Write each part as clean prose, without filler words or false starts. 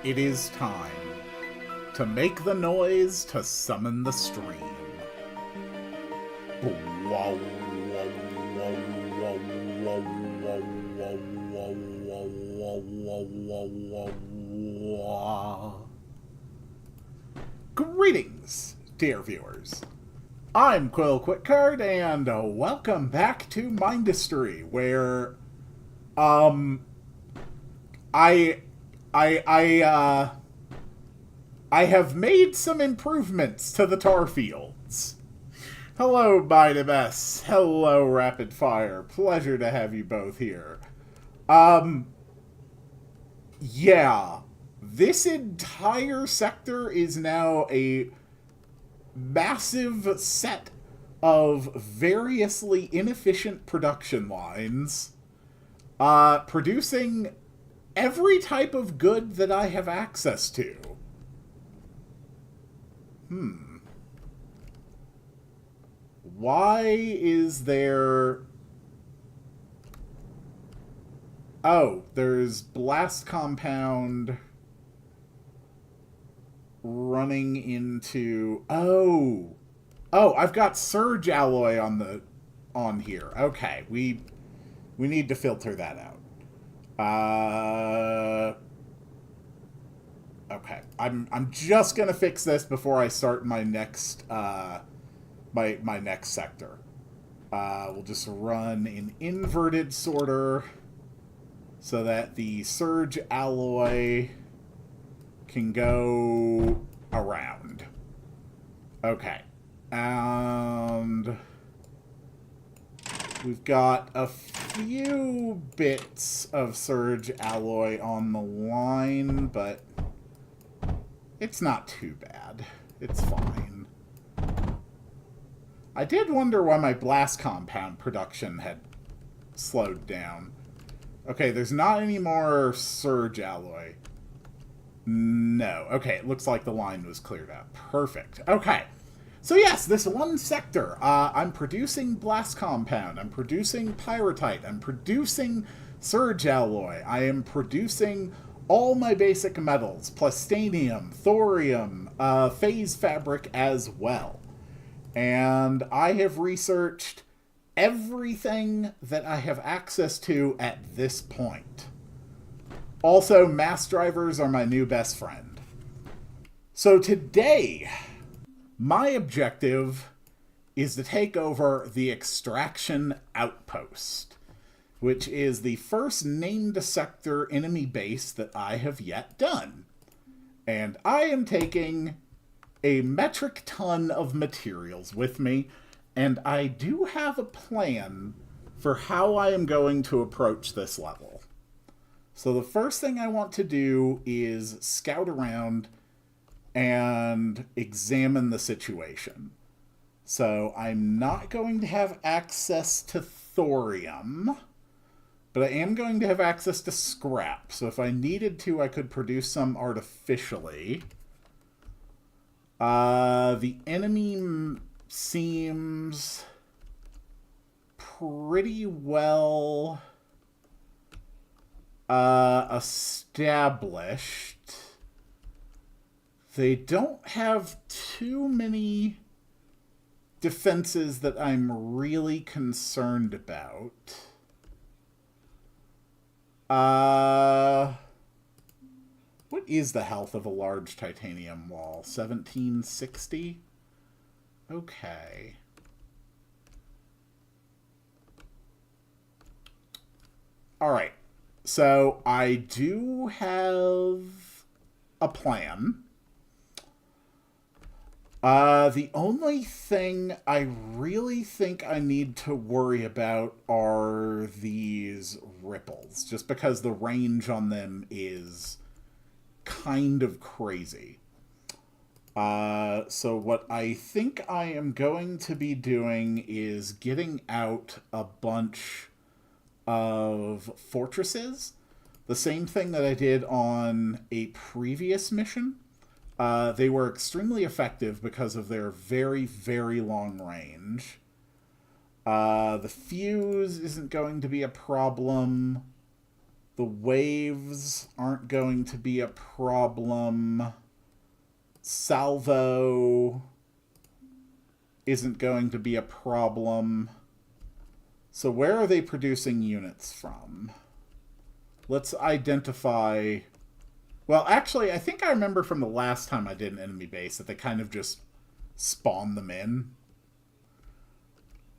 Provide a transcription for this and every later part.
It is time to make the noise to summon the stream. Greetings, dear viewers. I'm Quill Quickcard, and welcome back to Mindustry, where, I have made some improvements to the tar fields. Hello, Mindustry. Hello, Rapid Fire. Pleasure to have you both here. Yeah. This entire sector is now a massive set of variously inefficient production lines, producing every type of good that I have access to. Why is there... Oh, there's blast compound running into... Oh, I've got surge alloy on here. Okay, we need to filter that out. Okay, I'm just gonna fix this before I start my next my next sector. We'll just run in inverted sorter so that the surge alloy can go around. Okay, and we've got a few bits of surge alloy on the line, but it's not too bad. It's fine. I did wonder why my blast compound production had slowed down. Okay, there's not any more surge alloy. No. Okay, it looks like the line was cleared out. Perfect. Okay. So yes, this one sector, I'm producing blast compound, I'm producing pyrite, I'm producing surge alloy, I am producing all my basic metals, plastanium, thorium, phase fabric as well. And I have researched everything that I have access to at this point. Also, mass drivers are my new best friend. So today, my objective is to take over the Extraction Outpost, which is the first named sector enemy base that I have yet done. And I am taking a metric ton of materials with me, and I do have a plan for how I am going to approach this level. So the first thing I want to do is scout around and examine the situation. So I'm not going to have access to thorium, but I am going to have access to scrap. So if I needed to, I could produce some artificially. The enemy seems pretty well established. They don't have too many defenses that I'm really concerned about. What is the health of a large titanium wall? 1760? Okay. Alright. so I do have a plan. The only thing I really think I need to worry about are these ripples, just because the range on them is kind of crazy. So what I think I am going to be doing is getting out a bunch of fortresses. The same thing that I did on a previous mission. They were extremely effective because of their very, very long range. The fuse isn't going to be a problem. The waves aren't going to be a problem. Salvo isn't going to be a problem. So where are they producing units from? Let's identify... Well, actually, I think I remember from the last time I did an enemy base that they kind of just spawn them in.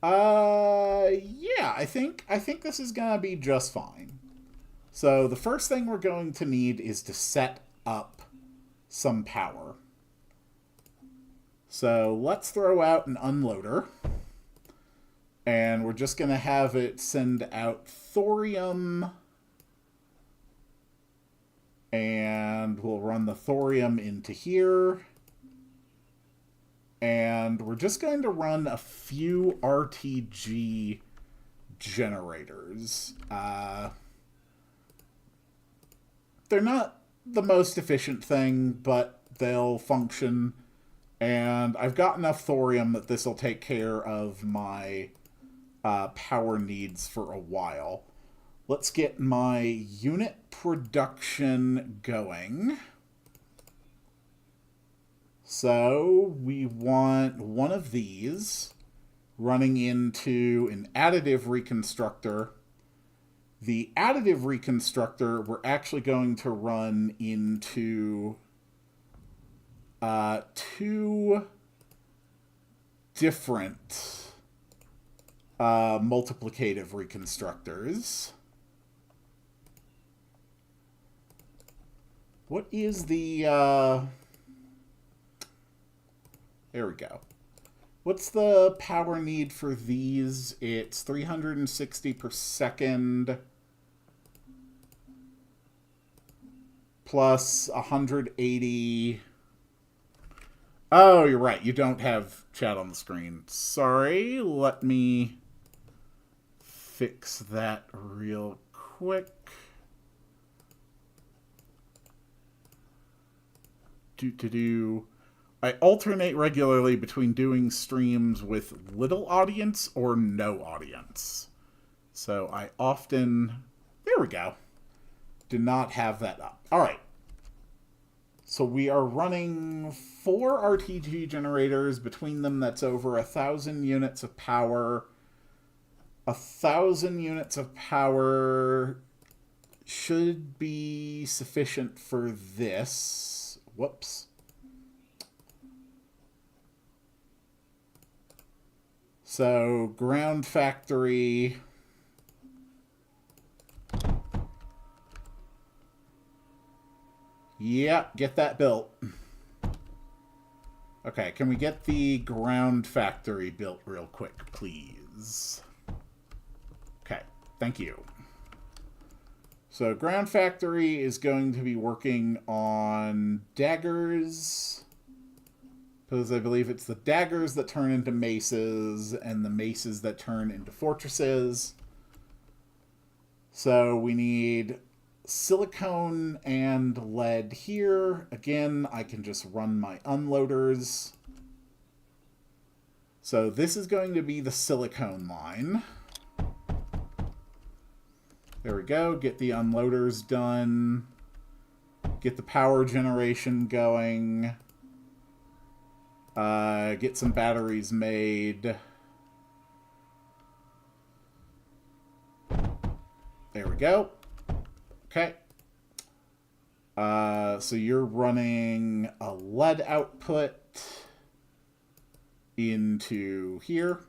Yeah, I think this is gonna be just fine. So the first thing we're going to need is to set up some power. So let's throw out an unloader. And we're just gonna have it send out thorium. And we'll run the thorium into here. And we're just going to run a few RTG generators. They're not the most efficient thing, but they'll function. And I've got enough thorium that this will take care of my power needs for a while. Let's get my unit production going. So we want one of these running into an additive reconstructor. The additive reconstructor we're actually going to run into two different multiplicative reconstructors. What is the... There we go. What's the power need for these? It's 360 per second plus 180. Oh, you're right. You don't have chat on the screen. Sorry. Let me fix that real quick. I alternate regularly between doing streams with little audience or no audience. So I often... There we go. Do not have that up. All right. So we are running 4 RTG generators. Between them, that's over 1,000 units of power. 1,000 units of power should be sufficient for this. Whoops. So, ground factory. Yeah, get that built. Okay, can we get the ground factory built real quick, please? Okay, thank you. So, ground factory is going to be working on daggers. Because I believe it's the daggers that turn into maces and the maces that turn into fortresses. So we need silicone and lead here. Again, I can just run my unloaders. So this is going to be the silicone line. There we go. Get the unloaders done. Get the power generation going. Get some batteries made. There we go. Okay. So you're running a lead output into here.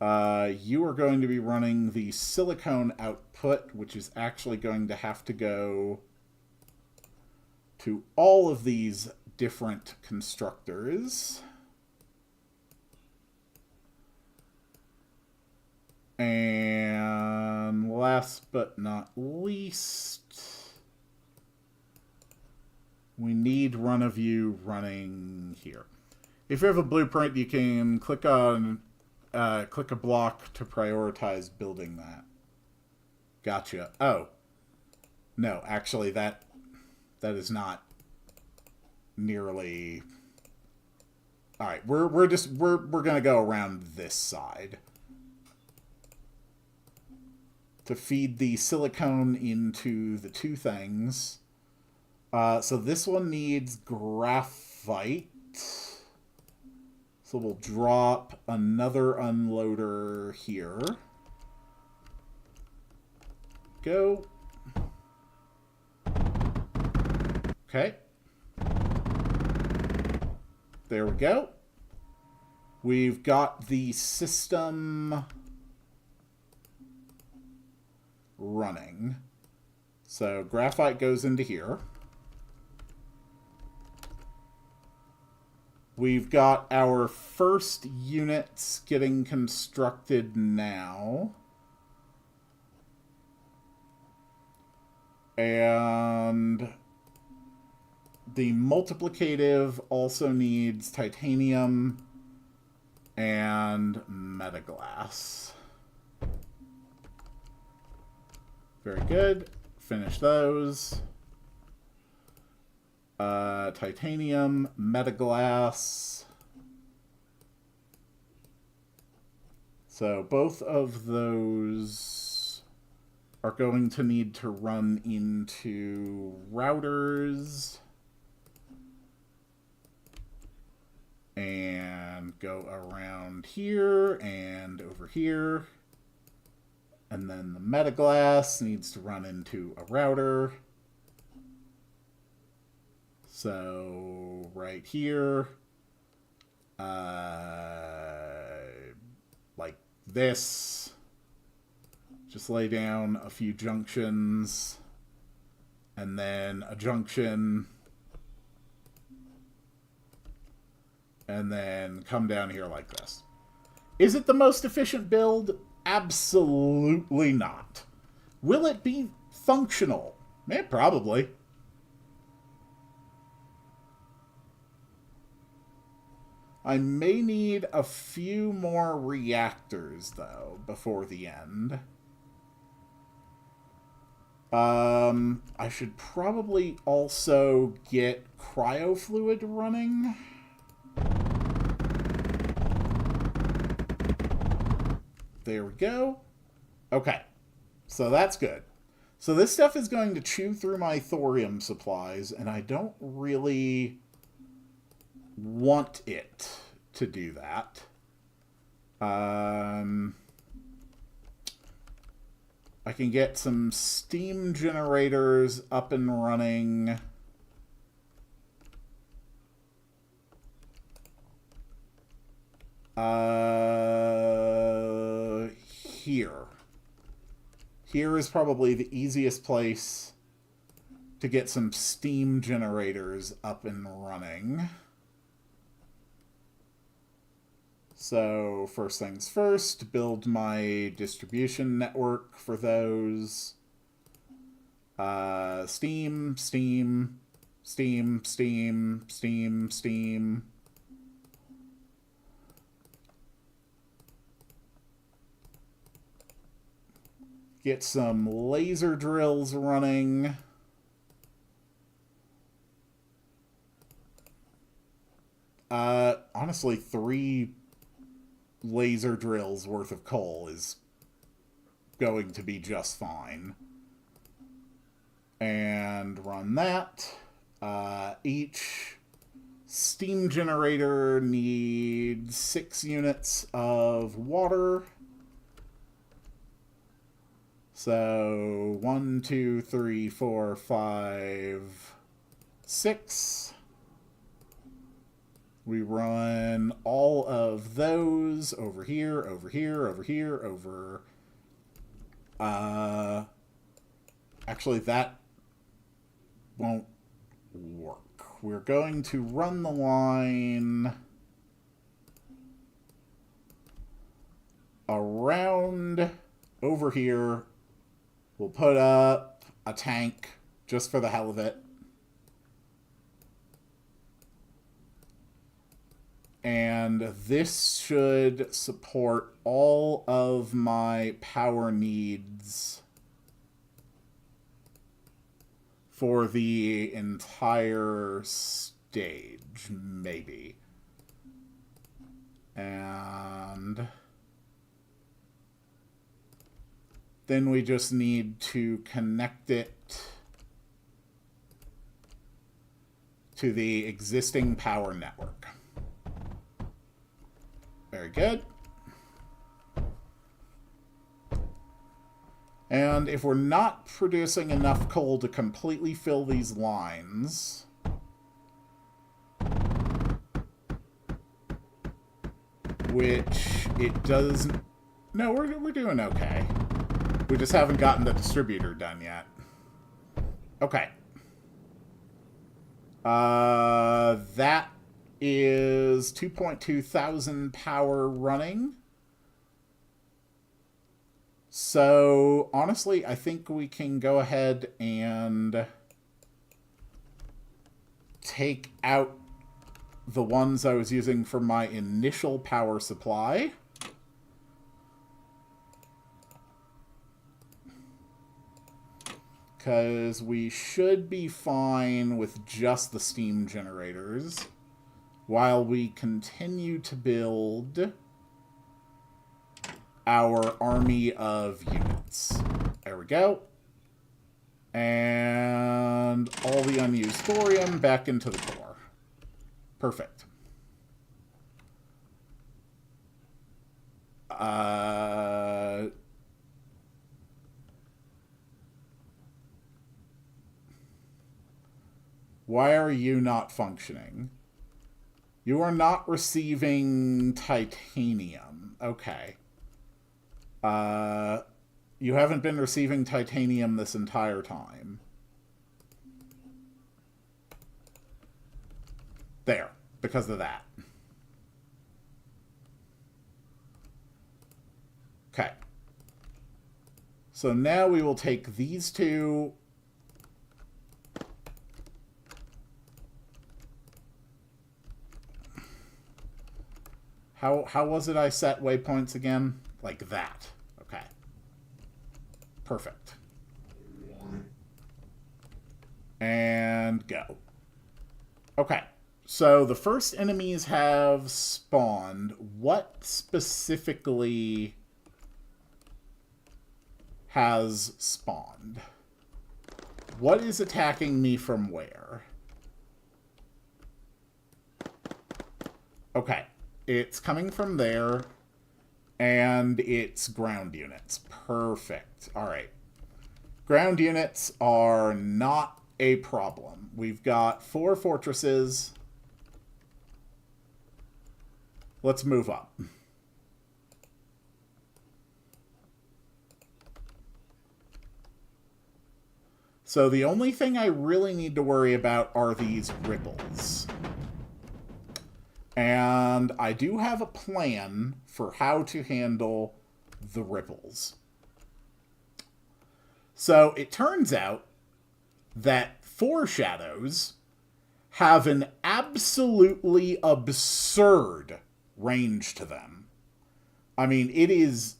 You are going to be running the silicone output, which is actually going to have to go to all of these different constructors. And last but not least, we need one of you running here. If you have a blueprint, you can click a block to prioritize building that. Gotcha. Oh. No, actually that is not nearly. All right, we're going to go around this side to feed the silicone into the two things. So this one needs graphite. So we'll drop another unloader here. Go. Okay. There we go. We've got the system running. So graphite goes into here. We've got our first units getting constructed now. And the multiplicative also needs titanium and metaglass. Very good. Finish those. Titanium, metaglass. So both of those are going to need to run into routers and go around here and over here. And then the metaglass needs to run into a router. So right here, like this, just lay down a few junctions and then a junction and then come down here like this. Is it the most efficient build? Absolutely not. Will it be functional? Probably. I may need a few more reactors, though, before the end. I should probably also get cryofluid running. There we go. Okay. So that's good. So this stuff is going to chew through my thorium supplies, and I don't really want it to do that. I can get some steam generators up and running. Here. Here is probably the easiest place to get some steam generators up and running. So first things first, build my distribution network for those. Steam, steam, steam, steam, steam, steam. Get some laser drills running. Honestly, 3 laser drills worth of coal is going to be just fine. And run that. Each steam generator needs 6 units of water. So 1, 2, 3, 4, 5, 6. We run all of those over here, over here, over here, over... Actually, that won't work. We're going to run the line around over here. We'll put up a tank just for the hell of it. And this should support all of my power needs for the entire stage, maybe. And then we just need to connect it to the existing power network. Very good. And if we're not producing enough coal to completely fill these lines, which it does... No, we're doing okay. We just haven't gotten the distributor done yet. Okay. That is 2.2 thousand power running. So, honestly, I think we can go ahead and take out the ones I was using for my initial power supply. Because we should be fine with just the steam generators while we continue to build our army of units. There we go. And all the unused thorium back into the core. Perfect. Why are you not functioning? You are not receiving titanium. Okay. You haven't been receiving titanium this entire time. There, because of that. Okay. So now we will take these two. How was it I set waypoints again? Like that. Okay. Perfect. And go. Okay. So the first enemies have spawned. What specifically has spawned? What is attacking me from where? Okay. It's coming from there, and it's ground units. Perfect. All right. Ground units are not a problem. We've got 4 fortresses. Let's move up. So the only thing I really need to worry about are these ripples. And I do have a plan for how to handle the ripples. So it turns out that foreshadows have an absolutely absurd range to them. I mean, it is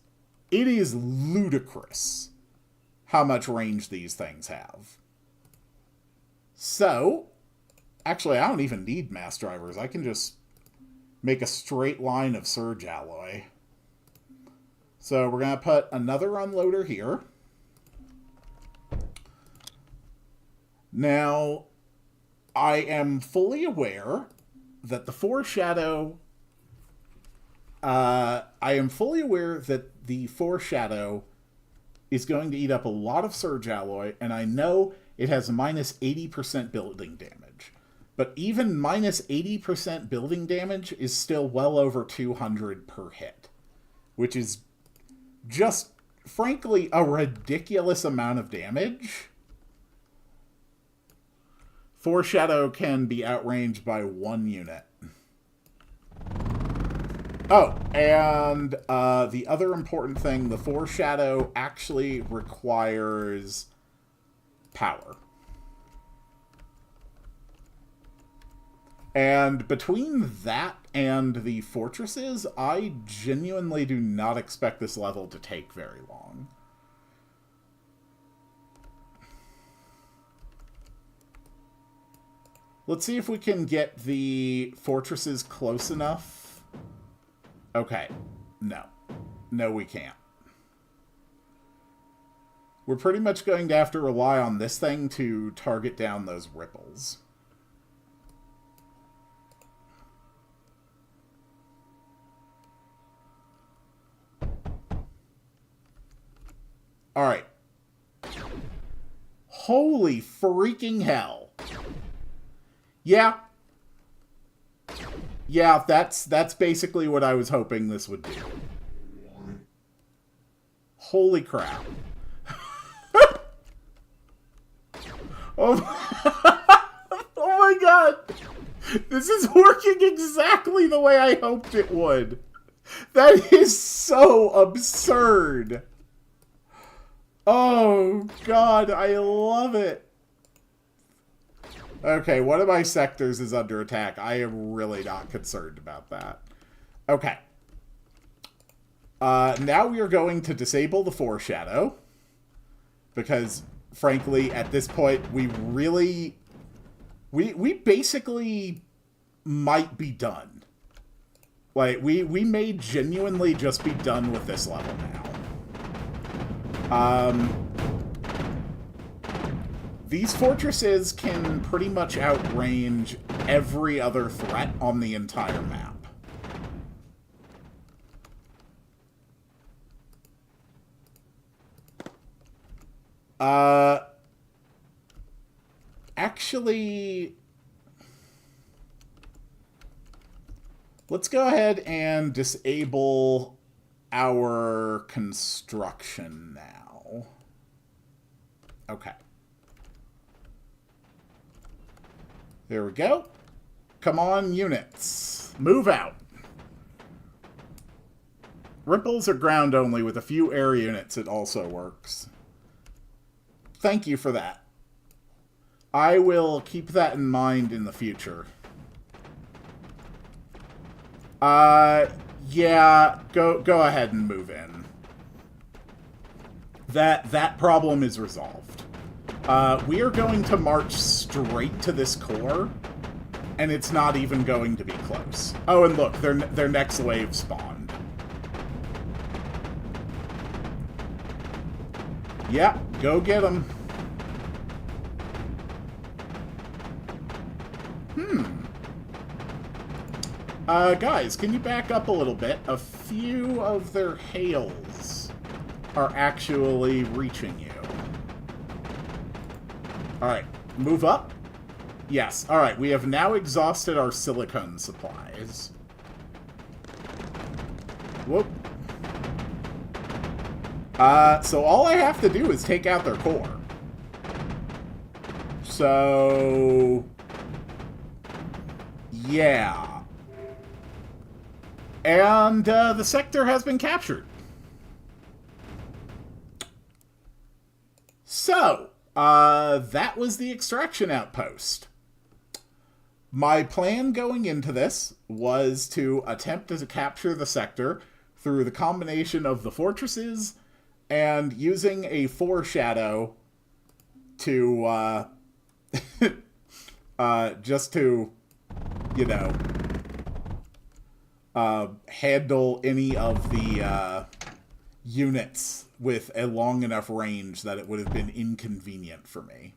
ludicrous how much range these things have. So, actually, I don't even need mass drivers. I can just make a straight line of surge alloy. So we're going to put another unloader here. Now, I am fully aware that the foreshadow... is going to eat up a lot of surge alloy, and I know it has minus 80% building damage. But even minus 80% building damage is still well over 200 per hit, which is just, frankly, a ridiculous amount of damage. Foreshadow can be outranged by 1 unit. Oh, and the other important thing, the Foreshadow actually requires power. And between that and the fortresses, I genuinely do not expect this level to take very long. Let's see if we can get the fortresses close enough. Okay. No. No, we can't. We're pretty much going to have to rely on this thing to target down those ripples. Alright. Holy freaking hell. Yeah. Yeah, that's basically what I was hoping this would do. Holy crap. Oh, oh my god. This is working exactly the way I hoped it would. That is so absurd. Oh god, I love it. Okay, one of my sectors is under attack. I am really not concerned about that. Okay. Now we are going to disable the Foreshadow. Because, frankly, at this point, we really... We basically might be done. Like, we may genuinely just be done with this level now. These fortresses can pretty much outrange every other threat on the entire map. Actually, let's go ahead and disable our construction now. Okay. There we go. Come on, units. Move out. Ripples are ground only. With a few air units, it also works. Thank you for that. I will keep that in mind in the future. Yeah, go ahead and move in. That problem is resolved. We are going to march straight to this core, and it's not even going to be close. Oh, and look, their next wave spawned. Yeah, go get them. Guys, can you back up a little bit? A few of their hails are actually reaching you. Alright, move up. Yes, alright, we have now exhausted our silicone supplies. Whoop. So all I have to do is take out their core. So... yeah. And the sector has been captured. So, that was the extraction outpost. My plan going into this was to attempt to capture the sector through the combination of the fortresses and using a foreshadow to, just to, you know, handle any of the units with a long enough range that it would have been inconvenient for me.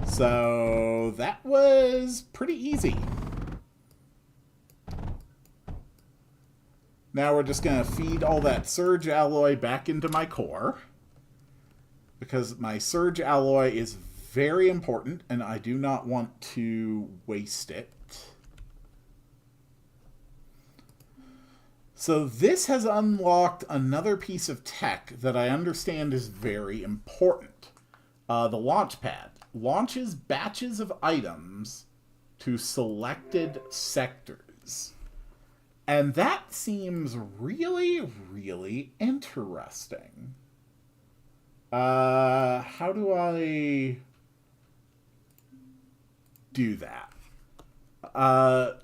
So that was pretty easy. Now we're just going to feed all that surge alloy back into my core, because my surge alloy is very important, and I do not want to waste it. So this has unlocked another piece of tech that I understand is very important. The launch pad launches batches of items to selected sectors. And that seems really, really interesting. How do I do that?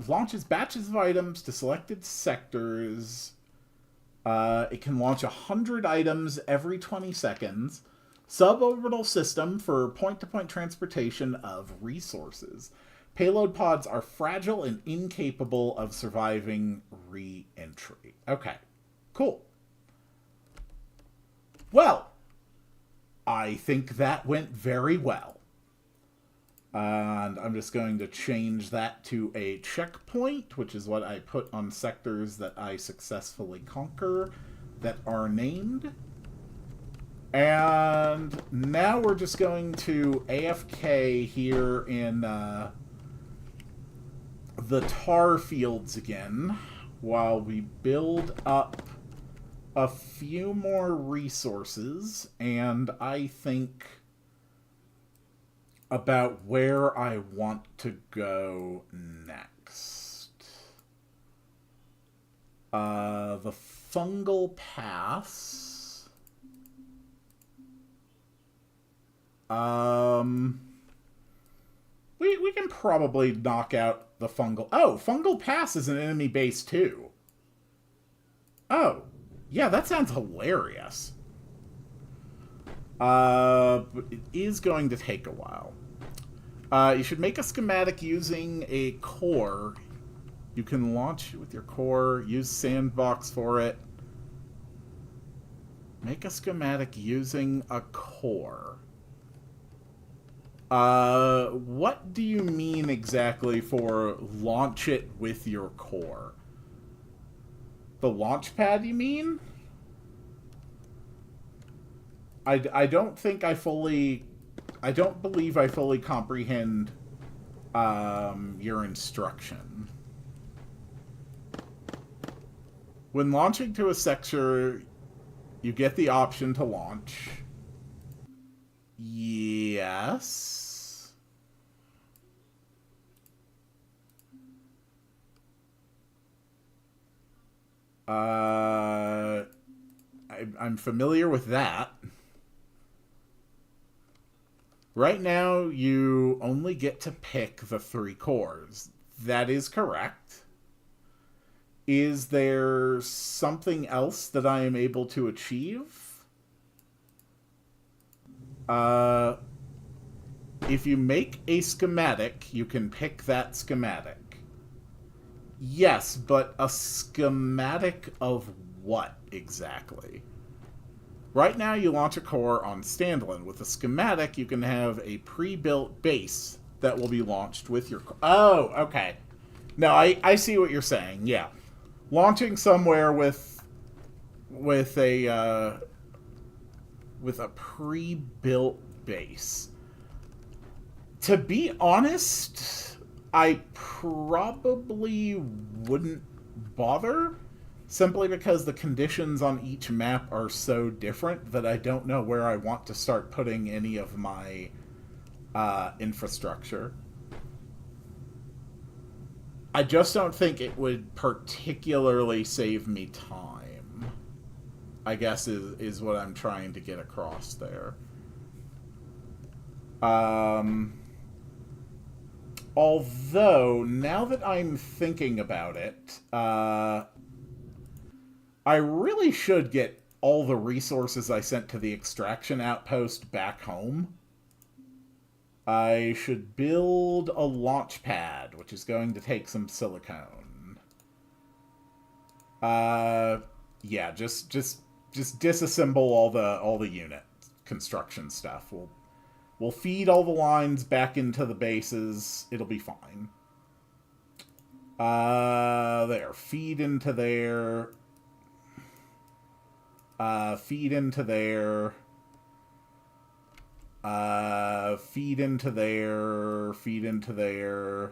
Launches batches of items to selected sectors. It can launch 100 items every 20 seconds. Suborbital system for point-to-point transportation of resources. Payload pods are fragile and incapable of surviving re-entry. Okay, cool. Well, I think that went very well. And I'm just going to change that to a checkpoint, which is what I put on sectors that I successfully conquer that are named. And now we're just going to AFK here in the tar fields again while we build up a few more resources, and I think about where I want to go next. The fungal pass. We can probably knock out the fungal... Oh, fungal pass is an enemy base too. Oh, yeah, that sounds hilarious. But it is going to take a while. You should make a schematic using a core. You can launch it with your core, use sandbox for it. Make a schematic using a core. What do you mean exactly for launch it with your core? The launch pad, you mean? I don't think I fully... I don't believe I fully comprehend your instruction. When launching to a sector, you get the option to launch. Yes. I'm familiar with that. Right now, you only get to pick the 3 cores. That is correct. Is there something else that I am able to achieve? If you make a schematic, you can pick that schematic. Yes, but a schematic of what exactly? Right now, you launch a core on standalone. With a schematic, you can have a pre-built base that will be launched with your... Oh, okay. No, I see what you're saying. Yeah. Launching somewhere with a pre-built base. To be honest, I probably wouldn't bother, simply because the conditions on each map are so different that I don't know where I want to start putting any of my infrastructure. I just don't think it would particularly save me time, I guess is what I'm trying to get across there. Although, now that I'm thinking about it, I really should get all the resources I sent to the extraction outpost back home. I should build a launch pad, which is going to take some silicone. Yeah, just disassemble all the unit construction stuff. We'll feed all the lines back into the bases. It'll be fine. There. Feed into there. Feed into there. Feed into there. Feed into there.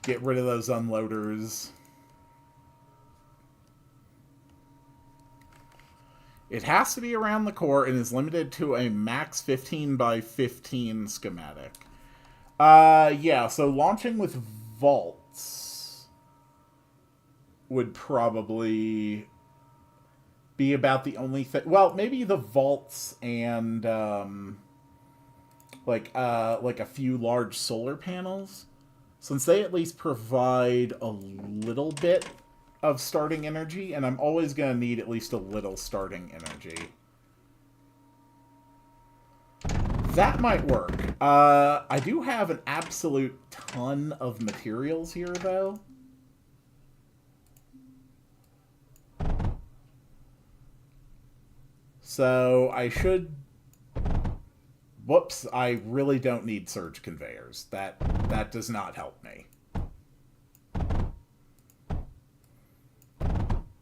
Get rid of those unloaders. It has to be around the core and is limited to a max 15 by 15 schematic. Yeah, so launching with vaults would probably be about the only thing. Well, maybe the vaults and like a few large solar panels, since they at least provide a little bit of starting energy, and I'm always going to need at least a little starting energy. That might work. I do have an absolute ton of materials here, though. So I should... Whoops, I really don't need surge conveyors. That does not help me.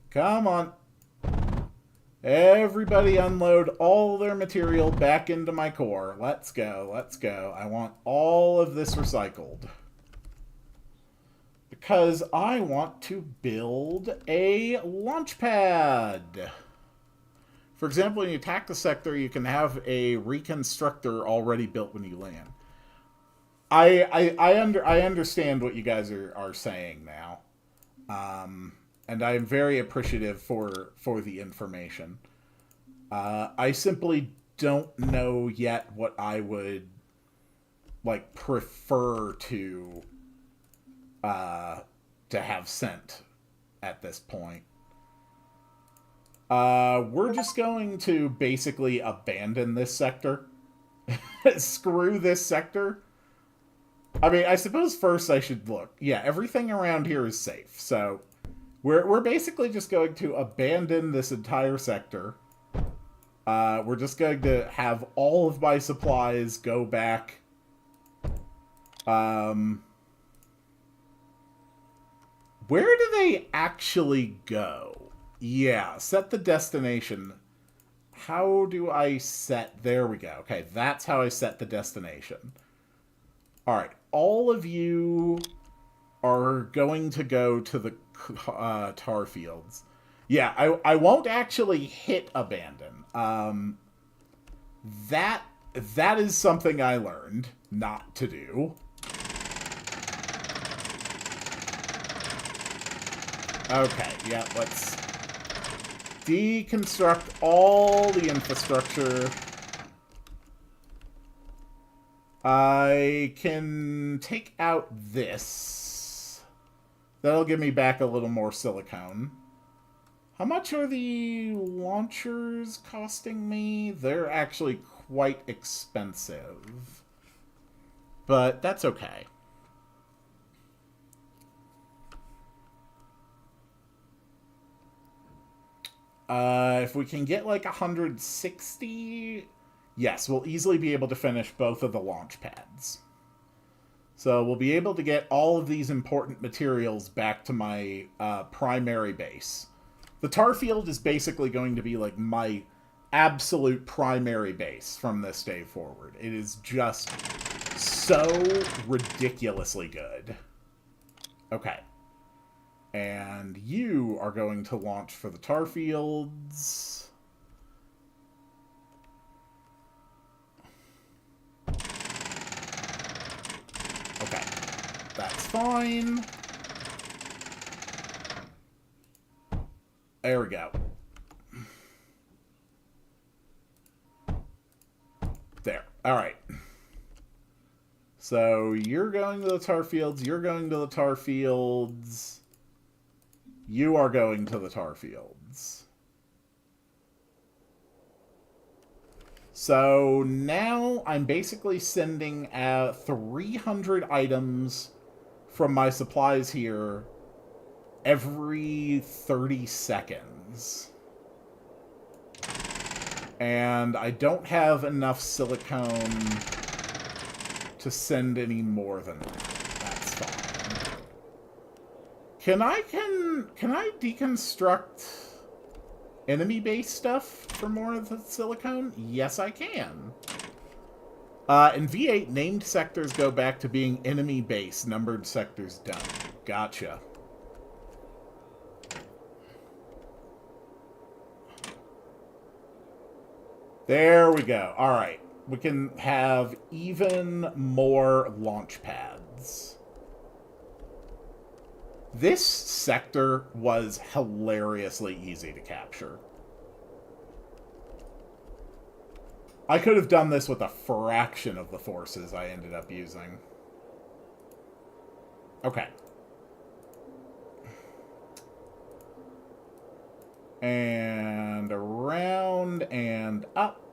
Come on. Everybody unload all their material back into my core. Let's go, let's go. I want all of this recycled. Because I want to build a launch pad. For example, when you attack the sector, you can have a reconstructor already built when you land. I understand what you guys are saying now. And I am very appreciative for the information. I simply don't know yet what I would like prefer to have sent at this point. We're just going to basically abandon this sector. Screw this sector. I mean, I suppose first I should look. Yeah, everything around here is safe, so we're basically just going to abandon this entire sector. We're just going to have all of my supplies go back. Where do they actually go? Yeah, set the destination. How do I set... There we go. Okay, that's how I set the destination. Alright, all of you are going to go to the tar fields. Yeah, I won't actually hit abandon. That is something I learned not to do. Okay, yeah, let's deconstruct all the infrastructure. I can take out this. That'll give me back a little more silicone. How much are the launchers costing me? They're actually quite expensive. But that's okay. If we can get like 160... Yes, we'll easily be able to finish both of the launch pads. So we'll be able to get all of these important materials back to my primary base. The tar field is basically going to be like my absolute primary base from this day forward. It is just so ridiculously good. Okay. And you are going to launch for the tar fields. Okay. That's fine. There we go. There. All right. So you're going to the tar fields. You're going to the tar fields. You are going to the tar fields. So now I'm basically sending out 300 items from my supplies here every 30 seconds. And I don't have enough silicone to send any more than that. That's fine. Can I deconstruct... enemy base stuff for more of the silicone? Yes, I can. In V8, named sectors go back to being enemy base. Numbered sectors don't. Gotcha. There we go. All right. We can have even more launch pads. This sector was hilariously easy to capture. I could have done this with a fraction of the forces I ended up using. Okay. And around and up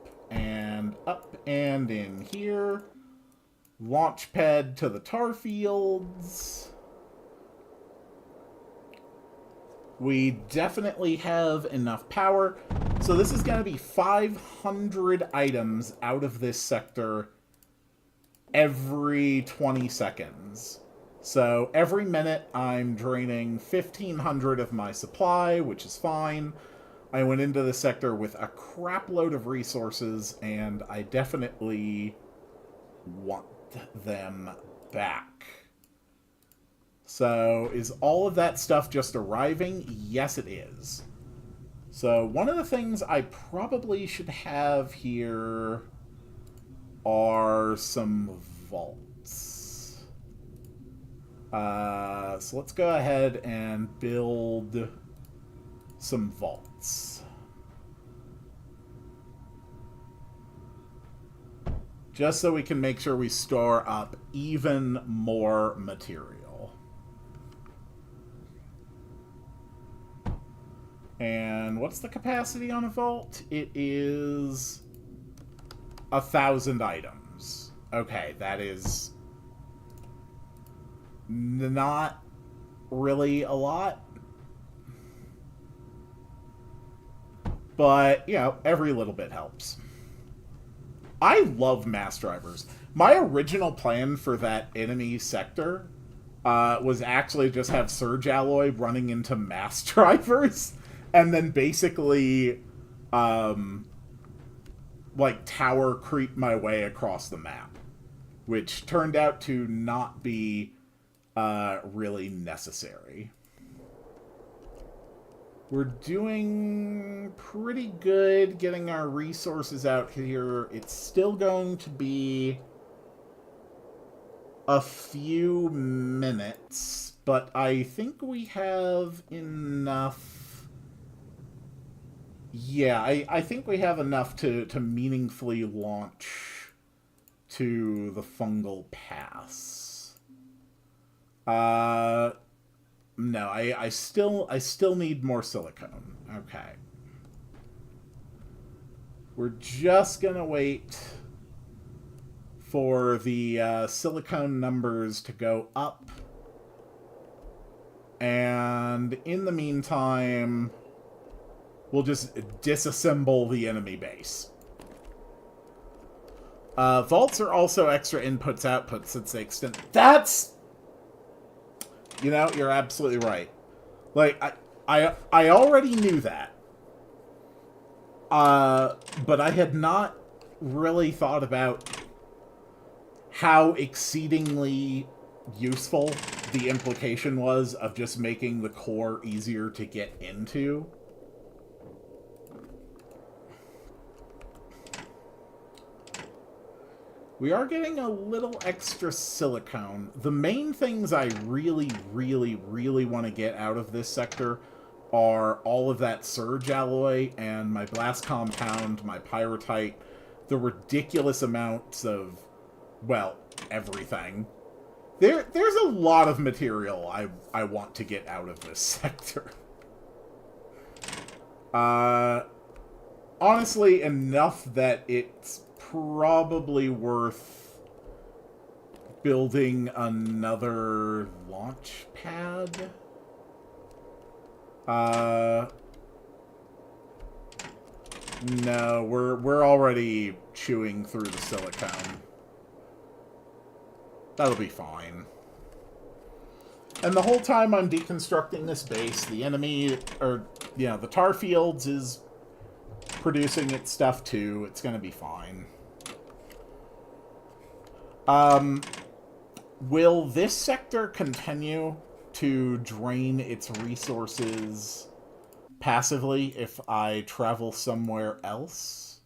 and in here. Launch pad to the tar fields. We definitely have enough power. So this is going to be 500 items out of this sector every 20 seconds. So every minute I'm draining 1,500 of my supply, which is fine. I went into the sector with a crap load of resources, and I definitely want them back. So, is all of that stuff just arriving? Yes, it is. So, one of the things I probably should have here are some vaults. So let's go ahead and build some vaults. Just so we can make sure we store up even more material. And what's the capacity on a vault? It is 1,000 items. Okay, that is not really a lot. But, you know, every little bit helps. I love mass drivers. My original plan for that enemy sector was actually just have surge alloy running into mass drivers and then basically like tower creep my way across the map, which turned out to not be really necessary. We're doing pretty good getting our resources out here. It's still going to be a few minutes, but I think we have enough. Yeah, I think we have enough to meaningfully launch to the fungal pass. No, I still need more silicone. Okay. We're just gonna wait for the silicone numbers to go up. And in the meantime, we'll just disassemble the enemy base. Vaults are also extra inputs, outputs, since they extend. That's... You know, you're absolutely right. Like, I already knew that. But I had not really thought about how exceedingly useful the implication was of just making the core easier to get into. We are getting a little extra silicone. The main things I really want to get out of this sector are all of that surge alloy and my blast compound, my pyrotite, the ridiculous amounts of, well, everything. There's a lot of material I want to get out of this sector. Honestly, enough that it's probably worth building another launch pad. No, we're already chewing through the silicone. That'll be fine. And the whole time I'm deconstructing this base, the enemy, or, you know, the tar fields is producing its stuff too. It's going to be fine. Will this sector continue to drain its resources passively if I travel somewhere else?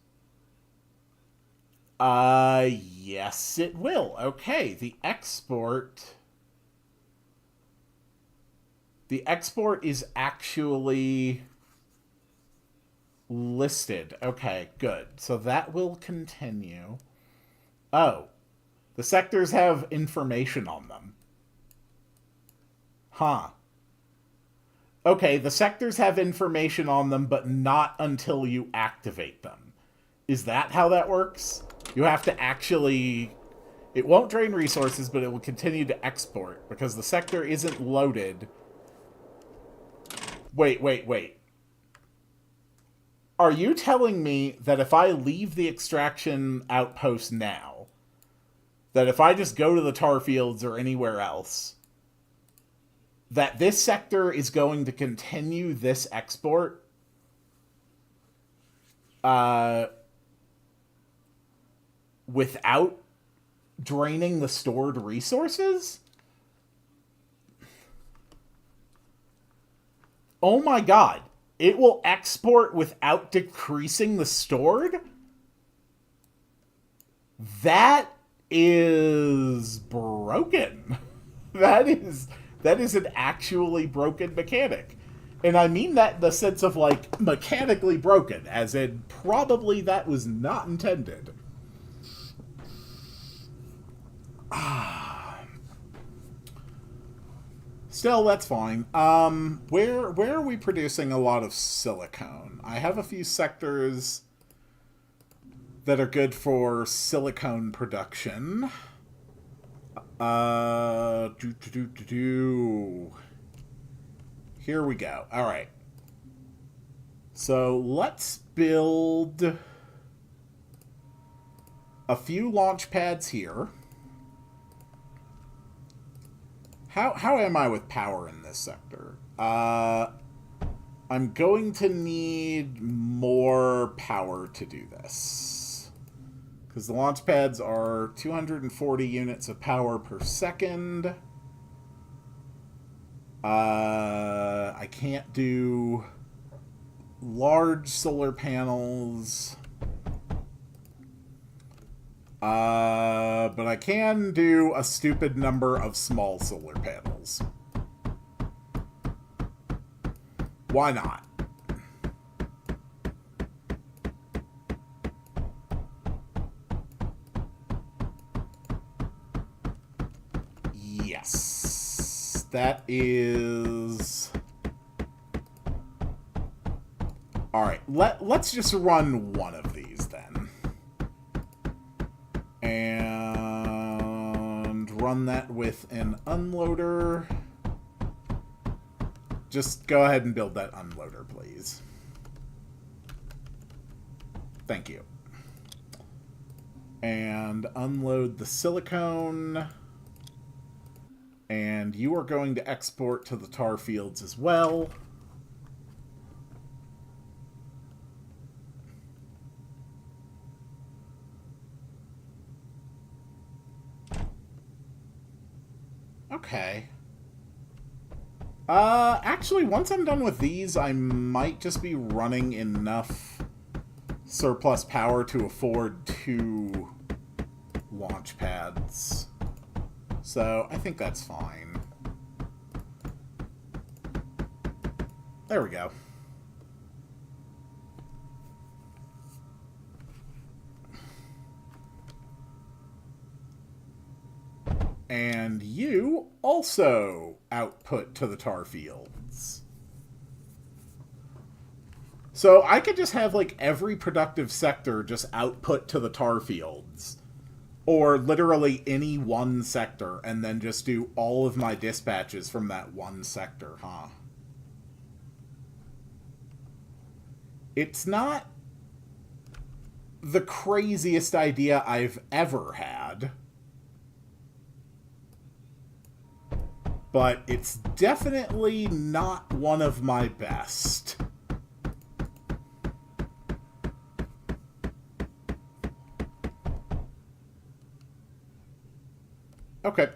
Yes, it will. Okay, the export... The export is actually listed. Okay, good. So that will continue. Oh. The sectors have information on them. Huh. Okay, the sectors have information on them, but not until you activate them. Is that how that works? You have to actually... It won't drain resources, but it will continue to export, because the sector isn't loaded. Wait. Are you telling me that if I leave the extraction outpost now, that if I just go to the tar fields or anywhere else, that this sector is going to continue this export without draining the stored resources? Oh my god. It will export without decreasing the stored? That is broken. That is an actually broken mechanic. And I mean that in the sense of, like, mechanically broken, as in probably that was not intended. Still, that's fine. Where are we producing a lot of silicone? I have a few sectors that are good for silicone production. Here we go. All right. So let's build a few launch pads here. How am I with power in this sector? I'm going to need more power to do this, because the launch pads are 240 units of power per second. I can't do large solar panels. But I can do a stupid number of small solar panels. Why not? Yes. That is... Alright, let's just run one of these then. And run that with an unloader. Just go ahead and build that unloader, please. Thank you. And unload the silicone. And you are going to export to the tar fields as well. Okay. Actually, once I'm done with these, I might just be running enough surplus power to afford 2 launch pads. So, I think that's fine. There we go. And you also output to the tar fields. So I could just have, like, every productive sector just output to the tar fields. Or literally any one sector, and then just do all of my dispatches from that one sector, huh? It's not the craziest idea I've ever had. but it's definitely not one of my best. Okay.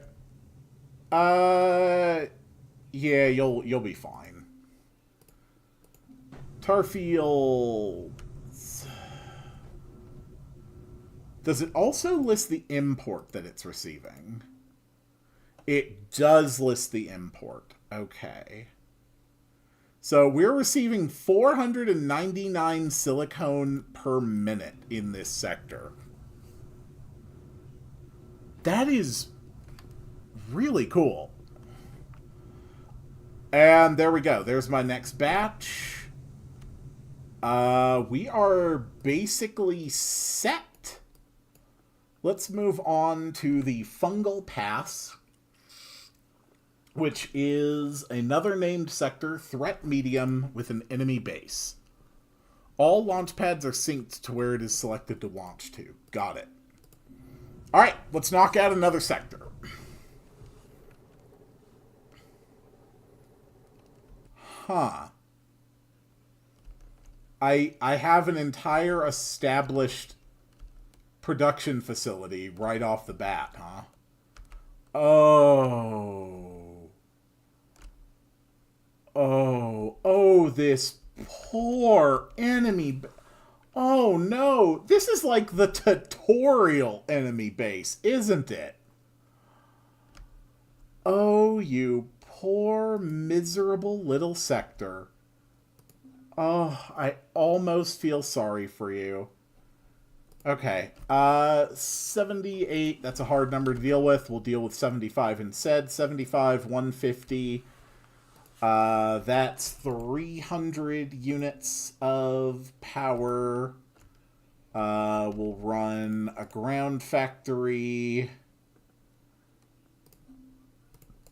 Yeah, you'll be fine. Tarfields. Does it also list the import that it's receiving? It does list the import. Okay. So we're receiving 499 silicone per minute in this sector. That is really cool. And there we go. There's my next batch. We are basically set. Let's move on to the Fungal Pass, which is another named sector, threat medium, with an enemy base. All launch pads are synced to where it is selected to launch to. Got it. Alright, let's knock out another sector. Huh. I have an entire established production facility right off the bat, huh? Oh. Oh, this poor enemy. Oh, no. This is like the tutorial enemy base, isn't it? Oh, you poor, miserable little sector. Oh, I almost feel sorry for you. Okay, 78, that's a hard number to deal with. We'll deal with 75 instead. 75, 150. That's 300 units of power. We'll run a ground factory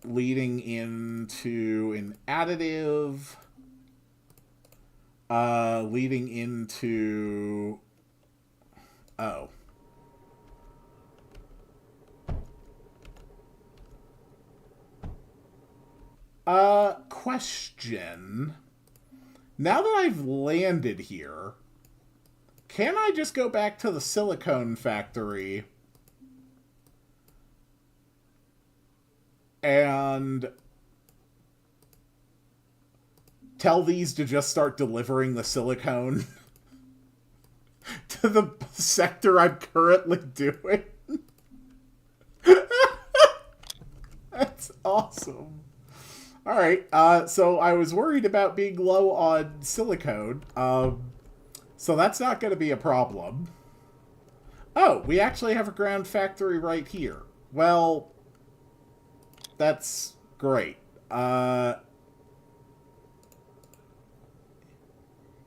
leading into an additive. Leading into... Oh. Question. Now that I've landed here, can I just go back to the silicone factory and tell these to just start delivering the silicone to the sector I'm currently doing? That's awesome. Alright, so I was worried about being low on silicone, so that's not going to be a problem. Oh, we actually have a ground factory right here. Well, that's great.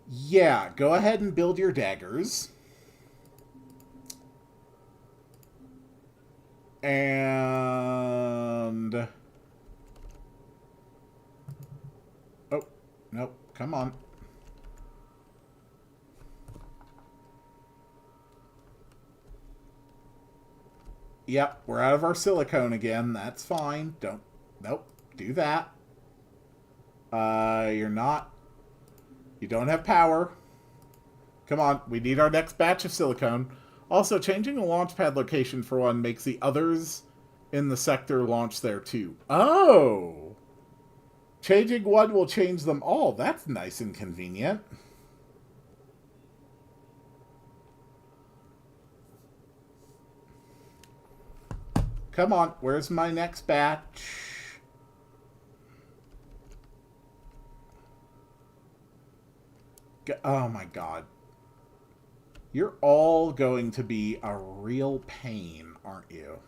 Yeah, go ahead and build your daggers. And... Oh, nope, come on. Yep, we're out of our silicone again. That's fine. Nope, do that. You're not... You don't have power. Come on, we need our next batch of silicone. Also, changing the launch pad location for one makes the others in the sector launch there too. Oh! Changing one will change them all. That's nice and convenient. Come on, where's my next batch? Oh my god. You're all going to be a real pain, aren't you?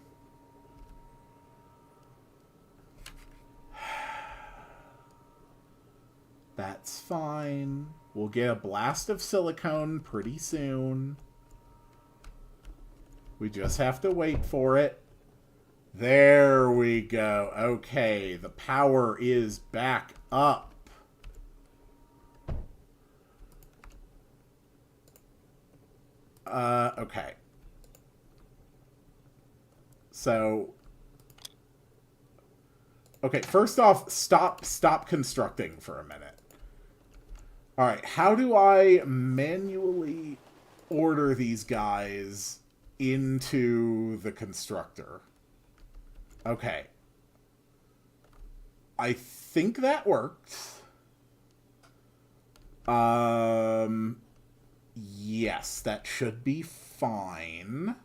That's fine. We'll get a blast of silicone pretty soon. We just have to wait for it. There we go. Okay, the power is back up. Okay. So, Okay, first off, stop constructing for a minute. Alright, how do I manually order these guys into the constructor? Okay. I think that worked. Yes, that should be fine.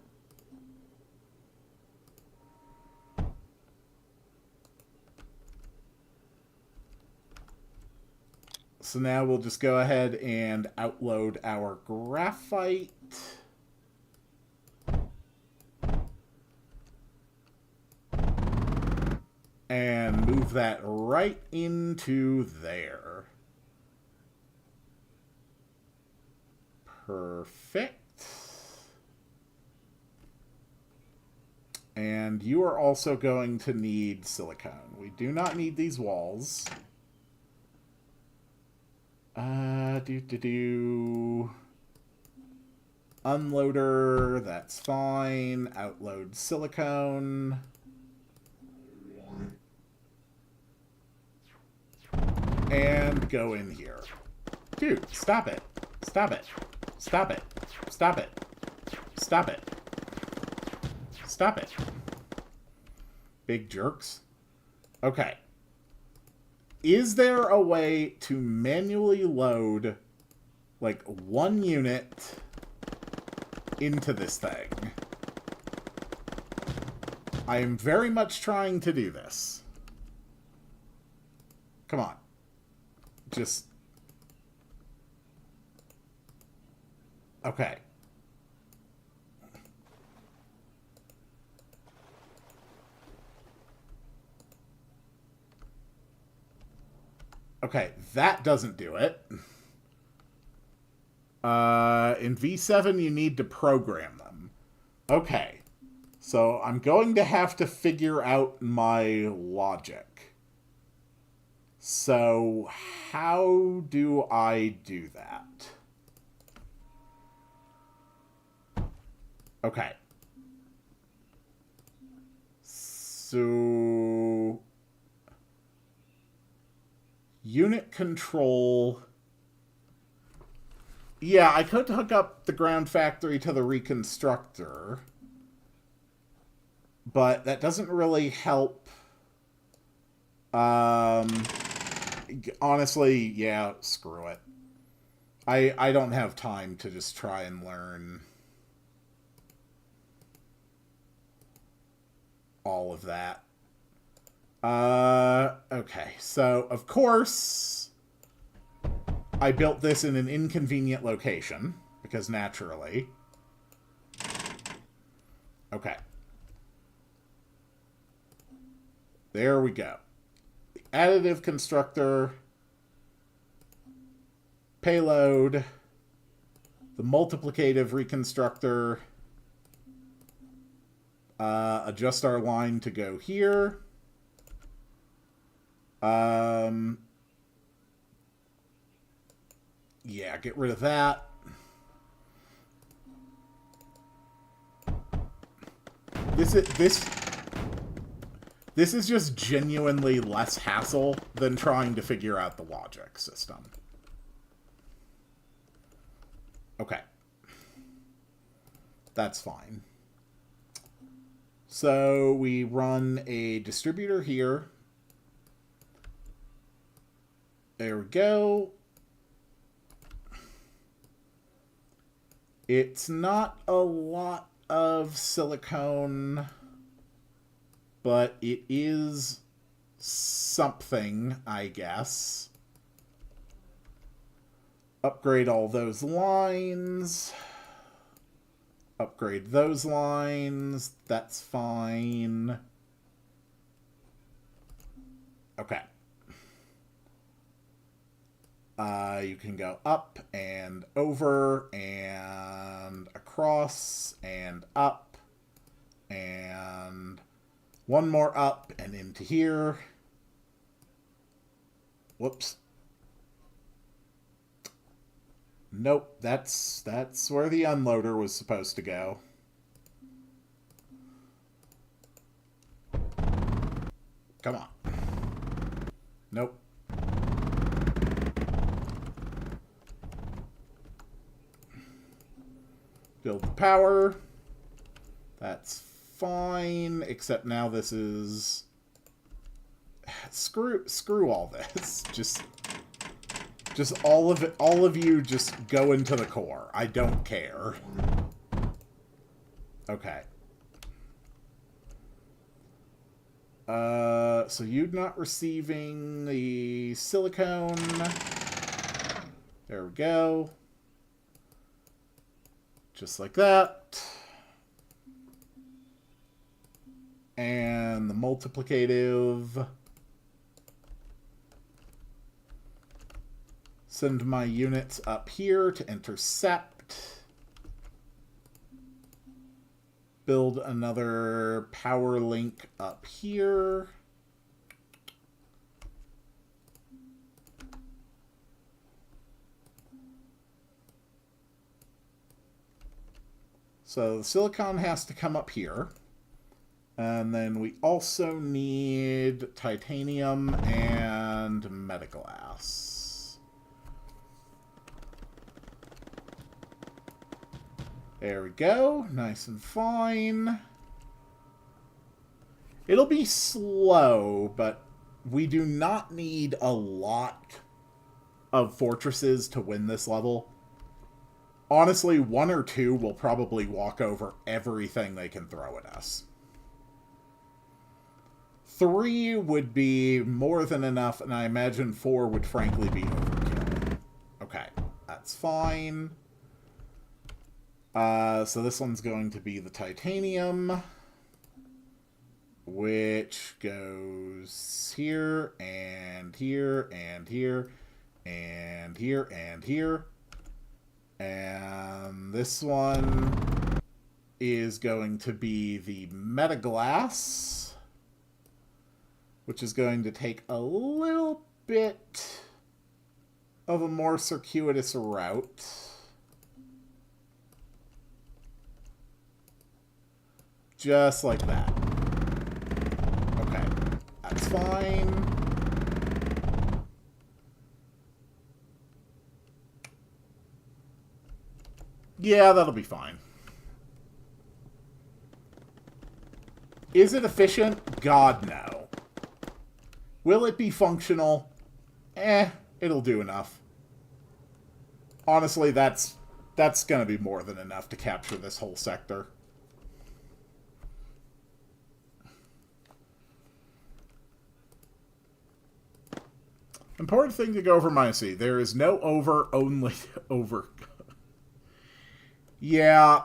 So now we'll just go ahead and outload our graphite. And move that right into there. Perfect. And you are also going to need silicone. We do not need these walls. Unloader, that's fine. Outload silicone. And go in here. Dude, stop it. Stop it. Stop it. Stop it. Stop it. Stop it. Big jerks. Okay. Is there a way to manually load, like, one unit into this thing? I am very much trying to do this. Come on. Just... Okay. Okay, that doesn't do it. In V7, you need to program them. Okay. So I'm going to have to figure out my logic. So how do I do that? Okay. So... unit control... Yeah, I could hook up the ground factory to the reconstructor. But that doesn't really help. Honestly, yeah, screw it. I don't have time to just try and learn all of that. Okay, so, of course, I built this in an inconvenient location, because naturally. Okay. There we go. The additive constructor, payload, the multiplicative reconstructor, adjust our line to go here. Yeah, get rid of that. This is just genuinely less hassle than trying to figure out the logic system. Okay. That's fine. So we run a distributor here. There we go. It's not a lot of silicone, but it is something, I guess. Upgrade all those lines. Upgrade those lines. That's fine. Okay. You can go up and over and across and up and one more up and into here. Whoops. Nope, that's where the unloader was supposed to go. Come on. Nope. Build the power. That's fine, except now this is... Screw all this. Just all of it, all of you just go into the core. I don't care. Okay. So you're not receiving the silicone. There we go. Just like that. And the multiplicative. Send my units up here to intercept. Build another power link up here. So the silicon has to come up here. And then we also need titanium and metaglass. There we go. Nice and fine. It'll be slow, but we do not need a lot of fortresses to win this level. Honestly, 1 or 2 will probably walk over everything they can throw at us. 3 would be more than enough, and I imagine 4 would frankly be overkill. Okay, that's fine. So this one's going to be the titanium, which goes here, and here, and here, and here, and here. And this one is going to be the metaglass, which is going to take a little bit of a more circuitous route. Just like that. Okay, that's fine. Yeah, that'll be fine. Is it efficient? God, no. Will it be functional? It'll do enough. Honestly, that's gonna be more than enough to capture this whole sector. Important thing to go over, Mindustry. There is no over, only over. Yeah,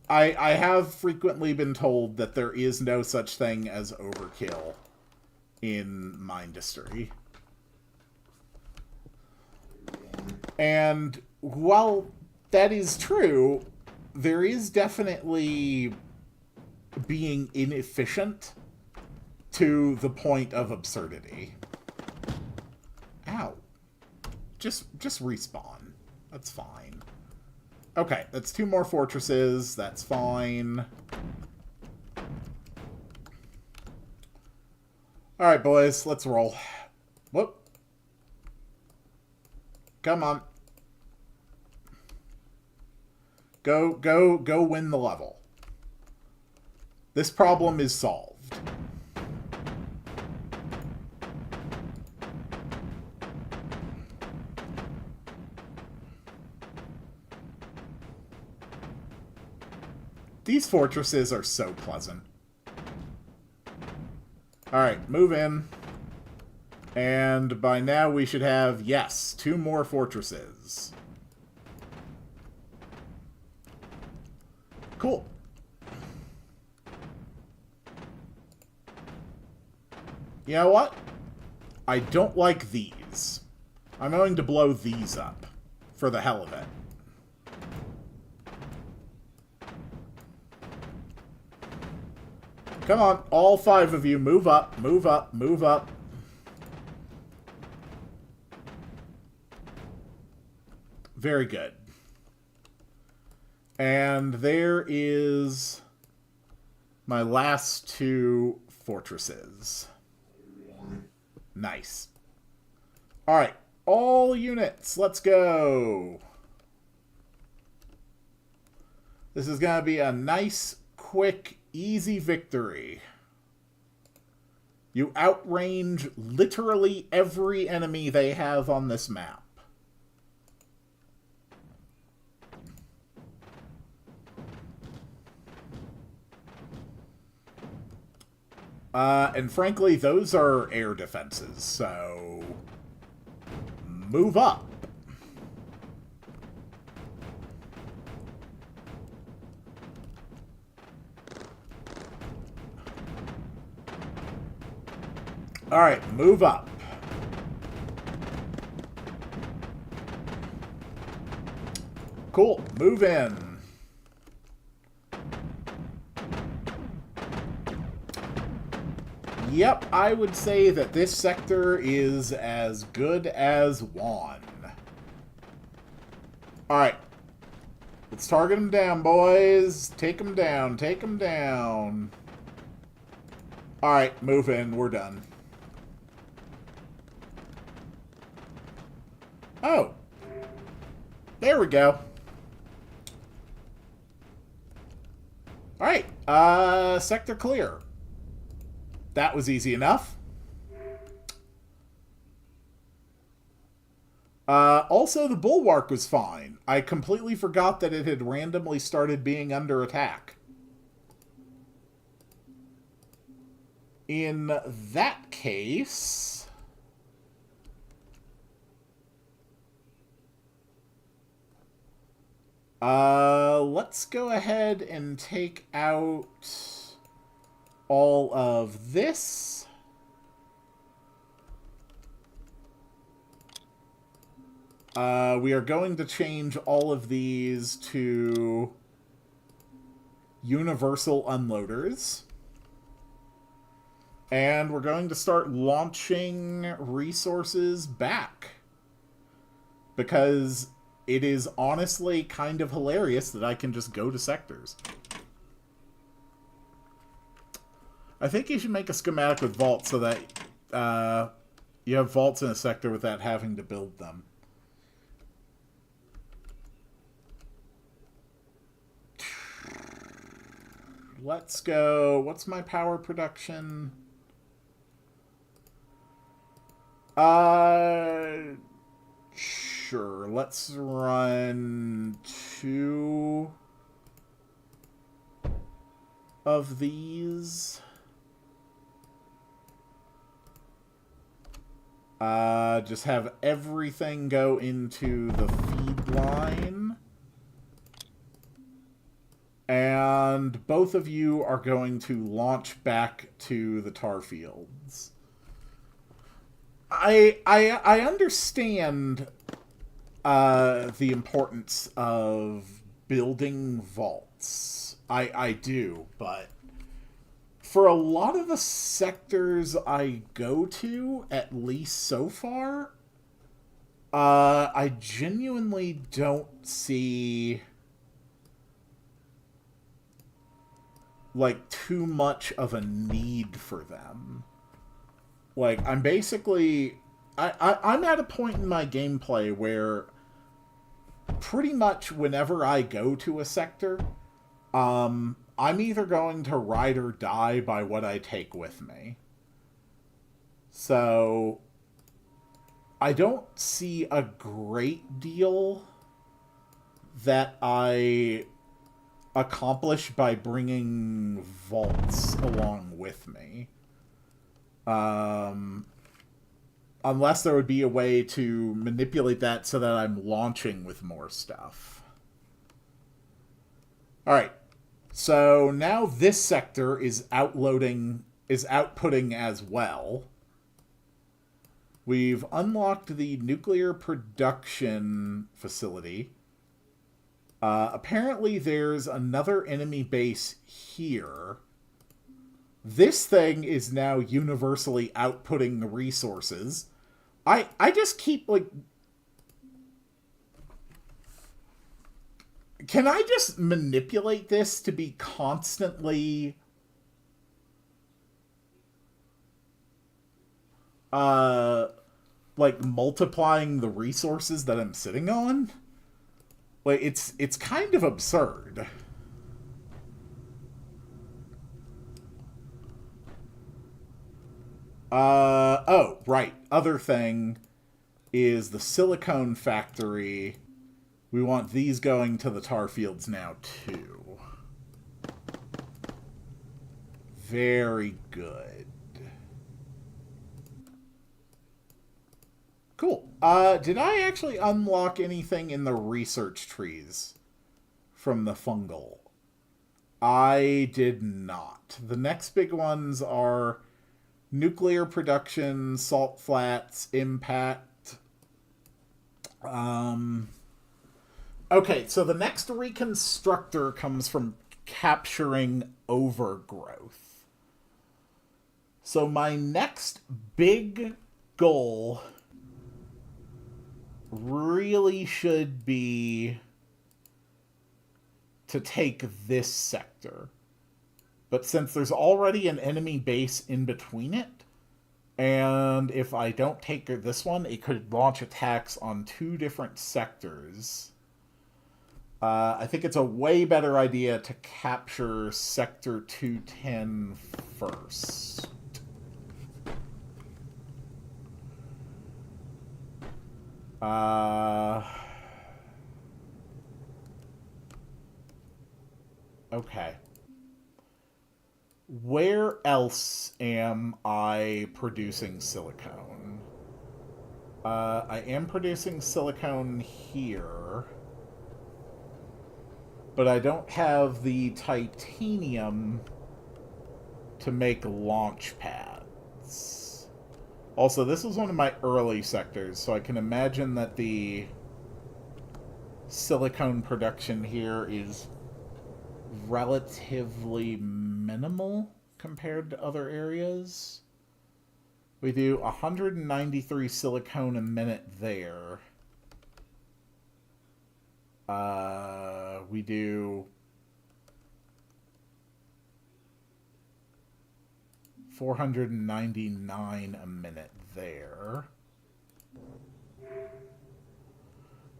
I have frequently been told that there is no such thing as overkill in Mindustry. And while that is true, there is definitely being inefficient to the point of absurdity. Ow. Just respawn. That's fine. Okay, that's 2 more fortresses. That's fine. Alright, boys. Let's roll. Whoop. Come on. Go win the level. This problem is solved. These fortresses are so pleasant. Alright, move in. And by now we should have, yes, 2 more fortresses. Cool. You know what? I don't like these. I'm going to blow these up for the hell of it. Come on, all 5 of you, move up, move up, move up. Very good. And there is my last 2 fortresses. Nice. Alright, all units, let's go. This is going to be a nice, quick, easy victory. You outrange literally every enemy they have on this map. And frankly, those are air defenses, so move up. All right, move up. Cool, move in. Yep, I would say that this sector is as good as won. Alright. Let's target them down, boys. Take them down, take them down. Alright, move in. We're done. Oh. There we go. Alright, sector clear. That was easy enough. Also, the bulwark was fine. I completely forgot that it had randomly started being under attack. In that case... let's go ahead and take out all of this. We are going to change all of these to universal unloaders. And we're going to start launching resources back. Because it is honestly kind of hilarious that I can just go to sectors. I think you should make a schematic with vaults so that you have vaults in a sector without having to build them. Let's go. What's my power production? Sure. Let's run 2 of these. Just have everything go into the feed line. And both of you are going to launch back to the tar fields. I understand the importance of building vaults. I do, but for a lot of the sectors I go to, at least so far, I genuinely don't see like too much of a need for them. Like, I'm basically I'm at a point in my gameplay where pretty much whenever I go to a sector, I'm either going to ride or die by what I take with me. So I don't see a great deal that I accomplish by bringing vaults along with me. Unless there would be a way to manipulate that so that I'm launching with more stuff. Alright. So now this sector is outputting as well. We've unlocked the nuclear production facility. Apparently there's another enemy base here. This thing is now universally outputting the resources. I just keep, like... Can I just manipulate this to be constantly... uh, like, multiplying the resources that I'm sitting on. Like, it's kind of absurd. Oh, right. Other thing is the silicone factory. We want these going to the tar fields now, too. Very good. Cool. Did I actually unlock anything in the research trees from the fungal? I did not. The next big ones are nuclear production, salt flats, impact. Okay, so the next reconstructor comes from capturing overgrowth. So my next big goal really should be to take this sector. But since there's already an enemy base in between it, and if I don't take this one, it could launch attacks on two different sectors. I think it's a way better idea to capture Sector 210 first. Okay. Where else am I producing silicone? I am producing silicone here. But I don't have the titanium to make launch pads. Also, this is one of my early sectors, so I can imagine that the silicone production here is relatively minimal compared to other areas. We do 193 silicone a minute there. We do 499 a minute there.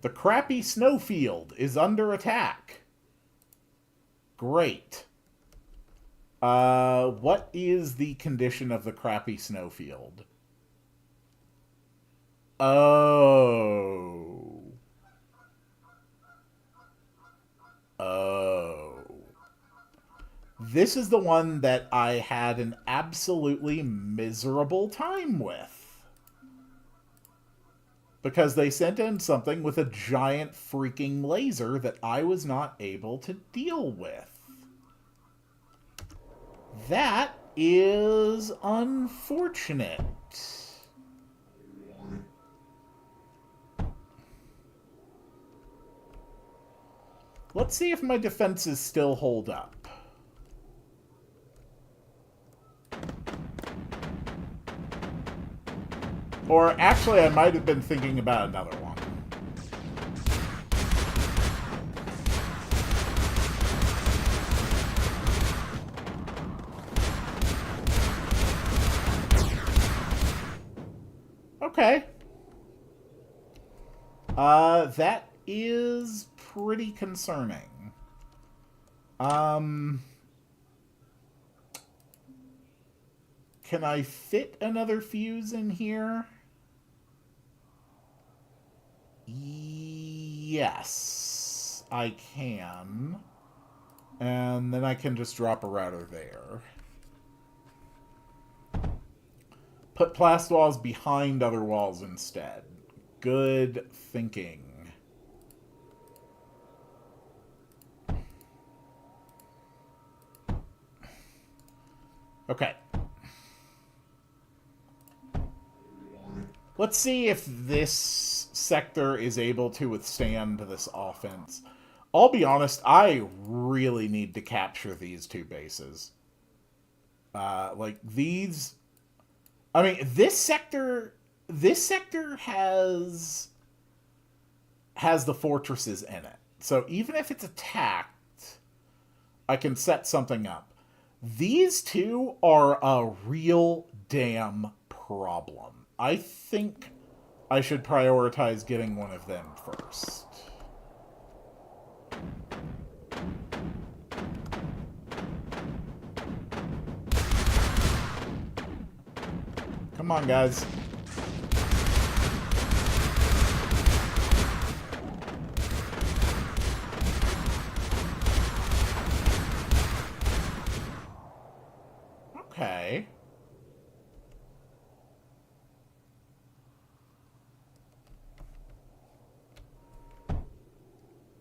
The crappy snowfield is under attack. Great. What is the condition of the crappy snowfield? Oh. Oh. This is the one that I had an absolutely miserable time with. Because they sent in something with a giant freaking laser that I was not able to deal with. That is unfortunate. Let's see if my defenses still hold up. Or actually, I might have been thinking about another one. Okay. That is pretty concerning. Can I fit another fuse in here? Yes, I can. And then I can just drop a router there. Put plast walls behind other walls instead. Good thinking. Okay. Let's see if this sector is able to withstand this offense. I'll be honest, I really need to capture these two bases. Like these... I mean, this sector has the fortresses in it. So even if it's attacked, I can set something up. These two are a real damn problem. I think I should prioritize getting one of them first. Come on, guys. Okay.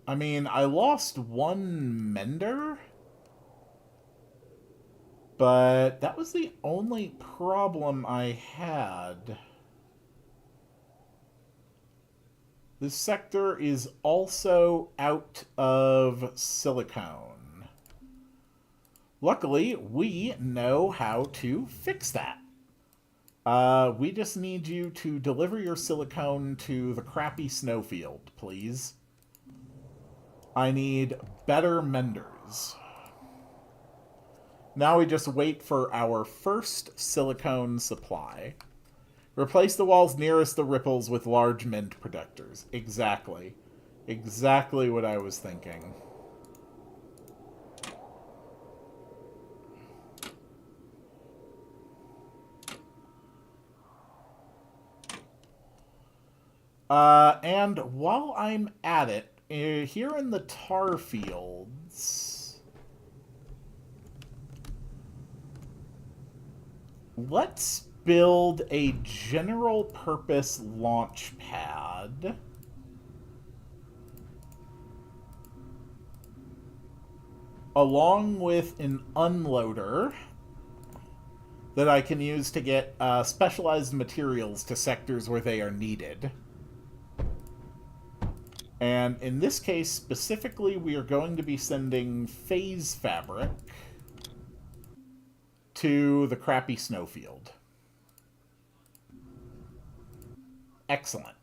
I mean, I lost one mender, but that was the only problem I had. This sector is also out of silicone. Luckily, we know how to fix that. We just need you to deliver your silicone to the crappy snowfield, please. I need better menders. Now we just wait for our first silicone supply. Replace the walls nearest the ripples with large mend protectors. Exactly. Exactly what I was thinking. And while I'm at it, here in the tar fields, let's build a general purpose launch pad. Along with an unloader that I can use to get specialized materials to sectors where they are needed. And in this case, specifically, we are going to be sending phase fabric to the crappy snowfield. Excellent.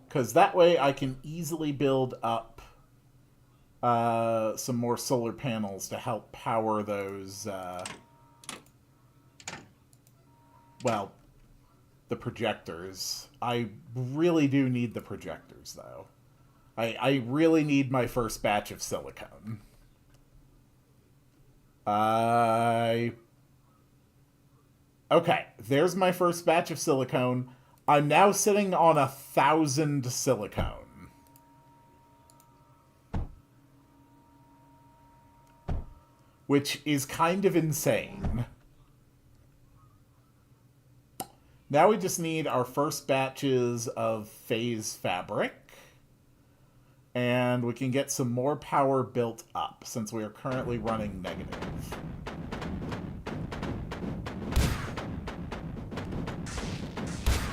Because that way I can easily build up some more solar panels to help power those... well, the projectors. I really do need the projectors, though. I really need my first batch of silicone. Okay, there's my first batch of silicone. I'm now sitting on 1,000 silicone. Which is kind of insane. Now we just need our first batches of phase fabric. And we can get some more power built up, since we are currently running negative.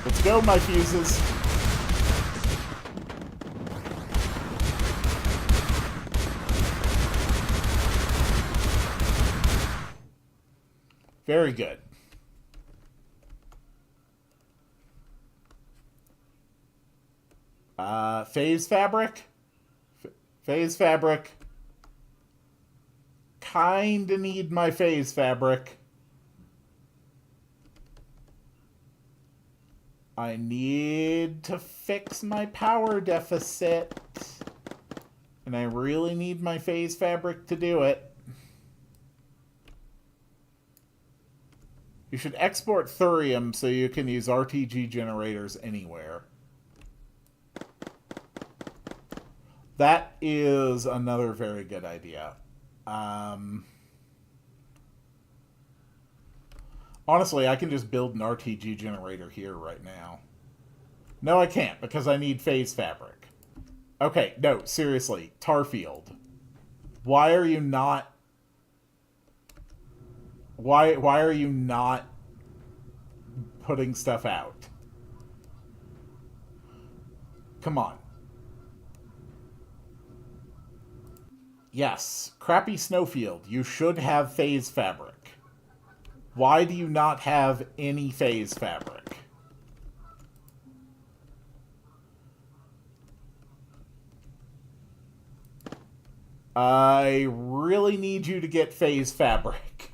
Let's go, my fuses. Very good. Phase fabric? Phase fabric. Kinda need my phase fabric. I need to fix my power deficit. And I really need my phase fabric to do it. You should export thurium so you can use RTG generators anywhere. That is another very good idea. Honestly, I can just build an RTG generator here right now. No, I can't, because I need phase fabric. Okay, no, seriously. Tarfield. Why are you not... Why are you not putting stuff out? Come on. Yes, crappy snowfield. You should have phase fabric. Why do you not have any phase fabric? I really need you to get phase fabric.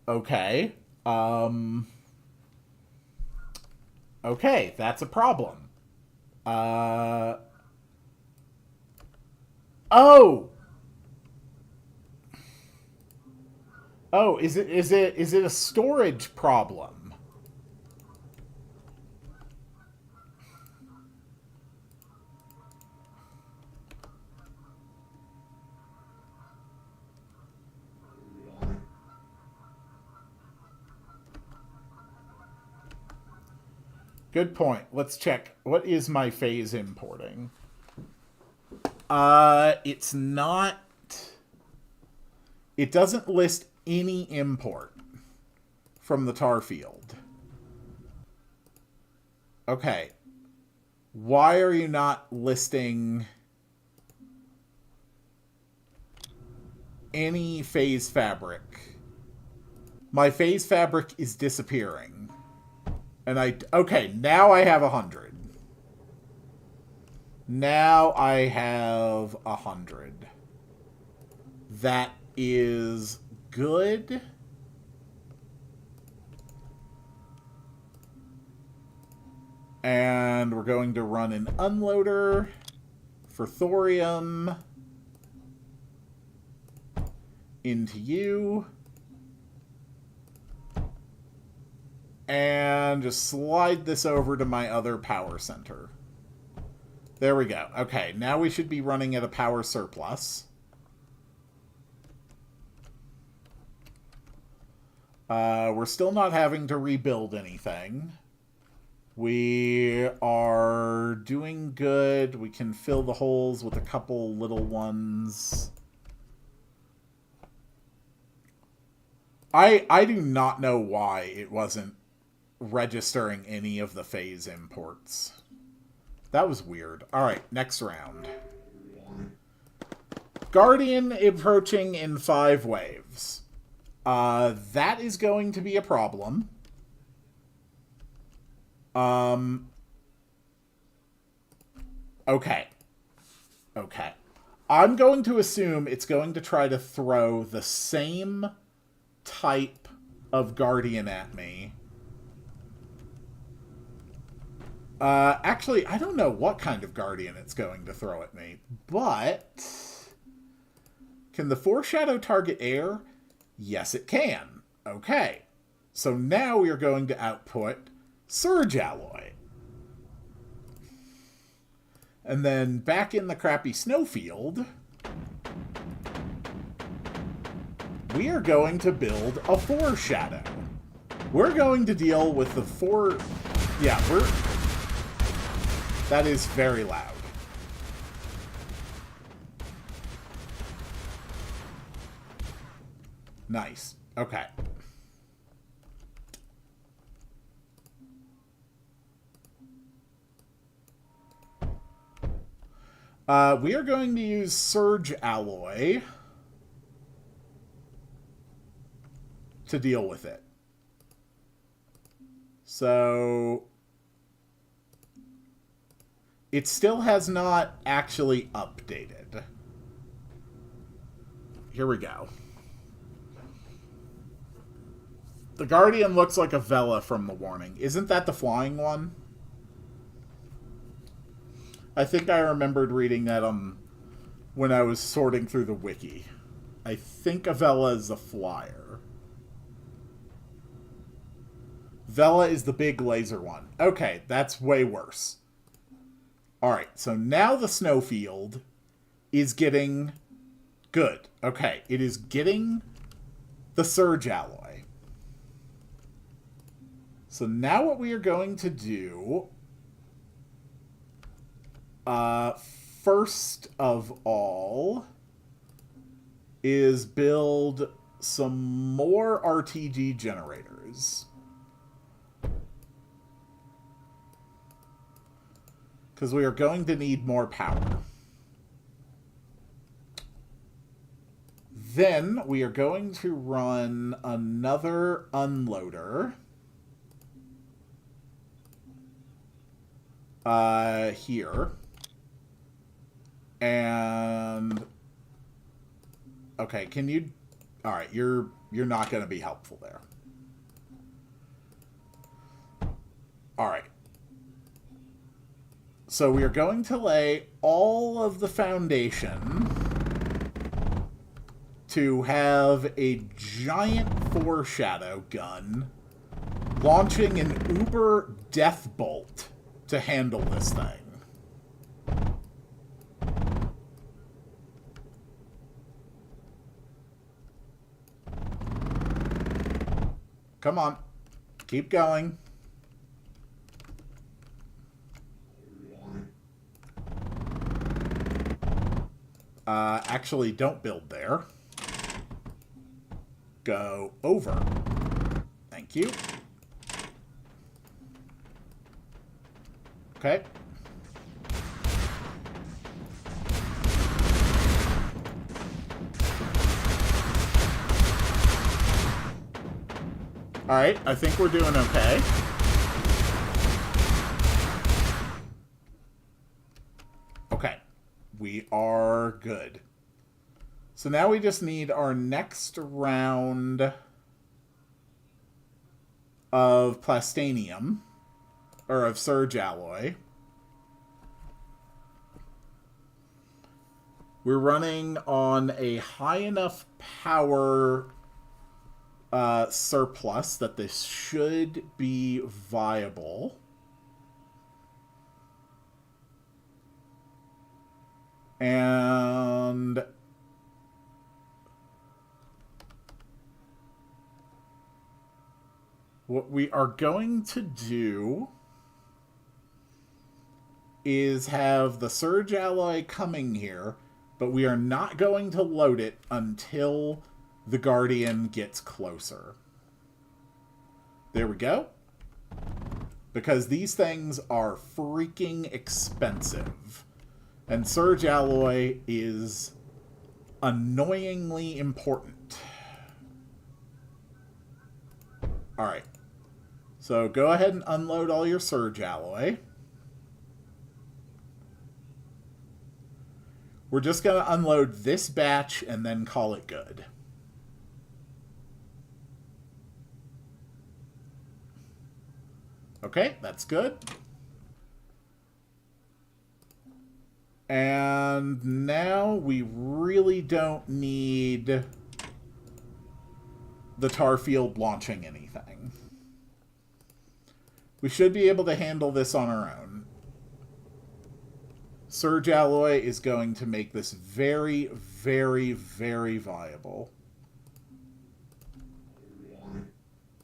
Okay. Okay, that's a problem. Uh... Oh! Oh, is it a storage problem? Good point. Let's check. What is my phase importing? It's not. It doesn't list any import from the tar field. Okay. Why are you not listing any phase fabric? My phase fabric is disappearing. And okay, now I have 100. Now I have 100. That is good. And we're going to run an unloader for thorium into you. And just slide this over to my other power center. There we go. Okay, now we should be running at a power surplus. We're still not having to rebuild anything. We are doing good. We can fill the holes with a couple little ones. I do not know why it wasn't registering any of the phase imports. That was weird. Alright, next round. Guardian approaching in 5 waves. That is going to be a problem. Okay. Okay. I'm going to assume it's going to try to throw the same type of Guardian at me. Actually, I don't know what kind of Guardian it's going to throw at me, but can the foreshadow target air? Yes, it can. Okay. So now we are going to output Surge Alloy. And then back in the crappy snowfield, we are going to build a foreshadow. We're going to deal with the Yeah, that is very loud. Nice. Okay. We are going to use Surge Alloy to deal with it. So it still has not actually updated. Here we go. The Guardian looks like a Vela from the warning. Isn't that the flying one? I think I remembered reading that when I was sorting through the wiki. I think a Vela is the flyer. Vela is the big laser one. Okay, that's way worse. Alright, so now the snowfield is getting good. Okay, it is getting the Surge Alloy. So now what we are going to do, first of all, is build some more RTG generators. Because we are going to need more power. Then we are going to run another unloader. Here. And okay, can you? All right, you're not going to be helpful there. All right. So we are going to lay all of the foundation to have a giant foreshadow gun launching an uber death bolt to handle this thing. Come on. Keep going. Actually, don't build there. Go over. Thank you. Okay. Alright, I think we're doing okay. Okay. We are good. So now we just need our next round of plastanium, or of surge alloy. We're running on a high enough power surplus that this should be viable. And what we are going to do is have the surge alloy coming here, but we are not going to load it until the Guardian gets closer. There we go. Because these things are freaking expensive. And surge alloy is annoyingly important. Alright. So go ahead and unload all your surge alloy. We're just going to unload this batch and then call it good. Okay, that's good. And now we really don't need the tar field launching anything. We should be able to handle this on our own. Surge alloy is going to make this very, very, very viable.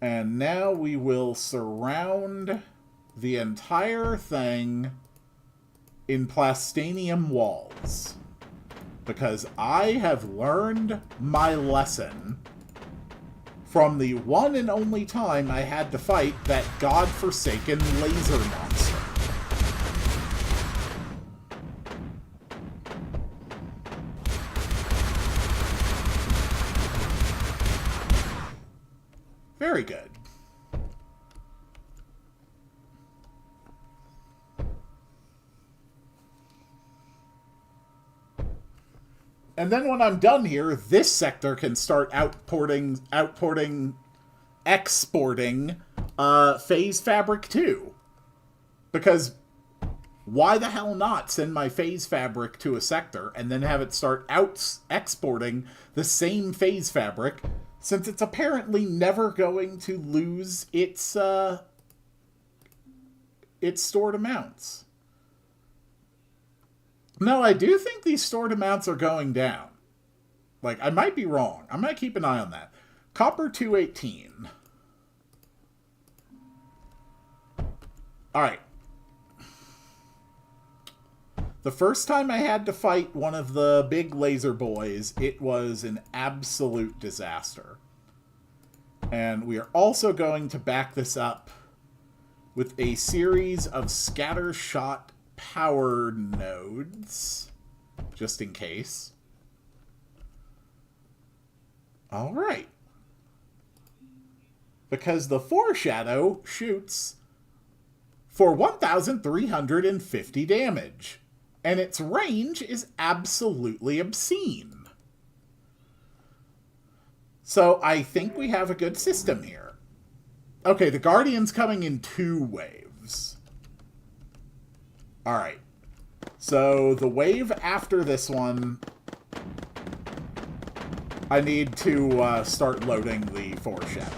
And now we will surround the entire thing in plastanium walls. Because I have learned my lesson from the one and only time I had to fight that godforsaken laser monster. Very good. And then when I'm done here, this sector can start exporting phase fabric too. Because why the hell not send my phase fabric to a sector and then have it start exporting the same phase fabric, since it's apparently never going to lose its stored amounts. No, I do think these stored amounts are going down. Like, I might be wrong. I'm going to keep an eye on that. Copper 218. Alright. The first time I had to fight one of the big laser boys, it was an absolute disaster. And we are also going to back this up with a series of scatter shot power nodes, just in case. All right. Because the foreshadow shoots for 1,350 damage. And its range is absolutely obscene. So I think we have a good system here. Okay, the Guardian's coming in 2 waves. Alright. So the wave after this one, I need to start loading the foreshadow.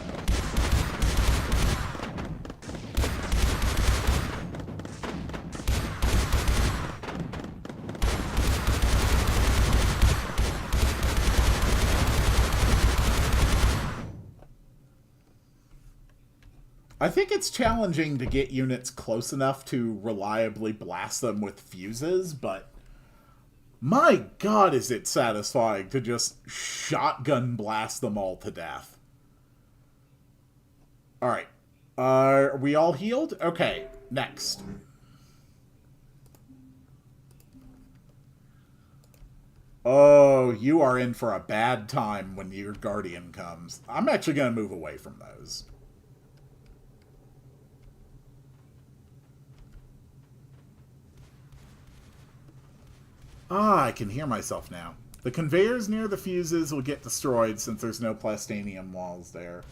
I think it's challenging to get units close enough to reliably blast them with fuses, but my god is it satisfying to just shotgun blast them all to death. Alright. Are we all healed? Okay, next. Oh, you are in for a bad time when your Guardian comes. I'm actually going to move away from those. Ah, I can hear myself now. The conveyors near the fuses will get destroyed since there's no plastanium walls there.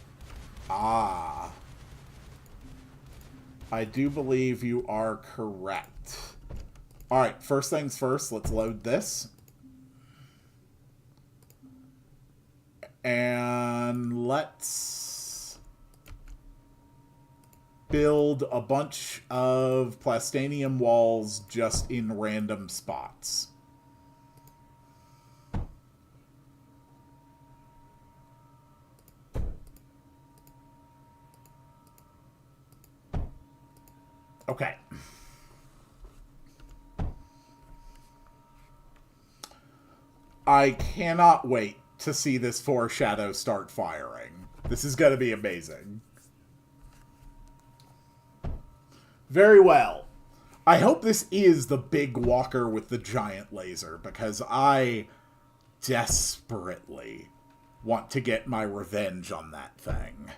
Ah. I do believe you are correct. Alright, first things first, let's load this. And let's build a bunch of plastanium walls just in random spots. Okay. I cannot wait to see this foreshadow start firing. This is going to be amazing. Very well. I hope this is the big walker with the giant laser, because I desperately want to get my revenge on that thing.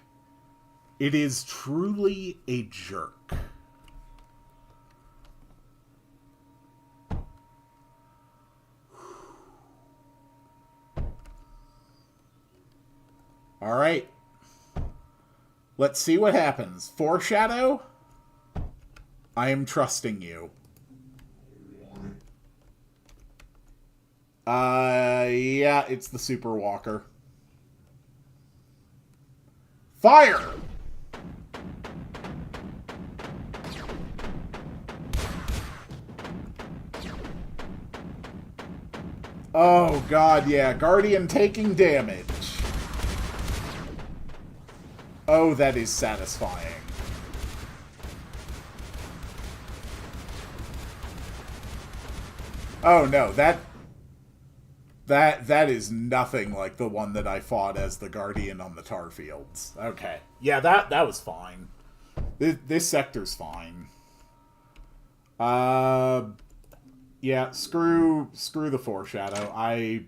It is truly a jerk. Alright. Let's see what happens. Foreshadow? I am trusting you. Yeah, it's the Super Walker. Fire! Oh god, yeah. Guardian taking damage. Oh, that is satisfying. Oh no, that is nothing like the one that I fought as the Guardian on the tar fields. Okay. Yeah, that was fine. This sector's fine. Yeah, screw the foreshadow. I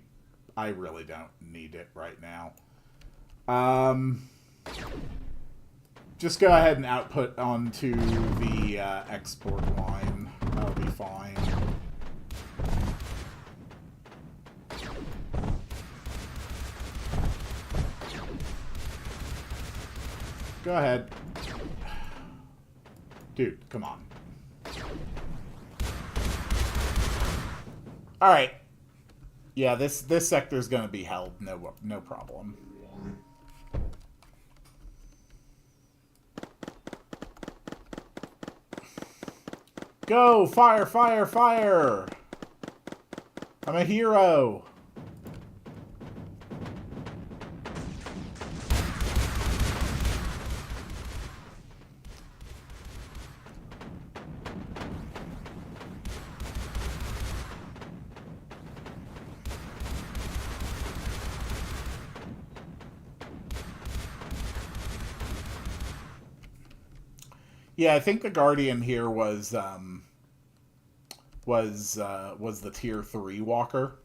really don't need it right now. Just go ahead and output onto the export line. That'll be fine. Go ahead. Dude, come on. Alright. Yeah, this sector's gonna be held. No problem. Go! Fire, fire, fire! I'm a hero! Yeah, I think the Guardian here was the tier 3 walker.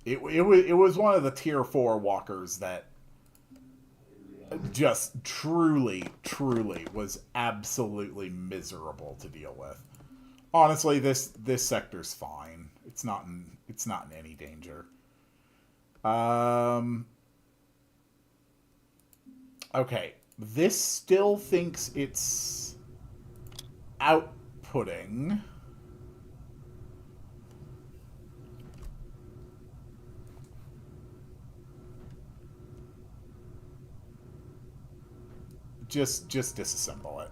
It was one of the tier 4 walkers that just truly, truly was absolutely miserable to deal with. Honestly, this sector's fine. It's not in any danger. Okay. This still thinks it's outputting. Just disassemble it.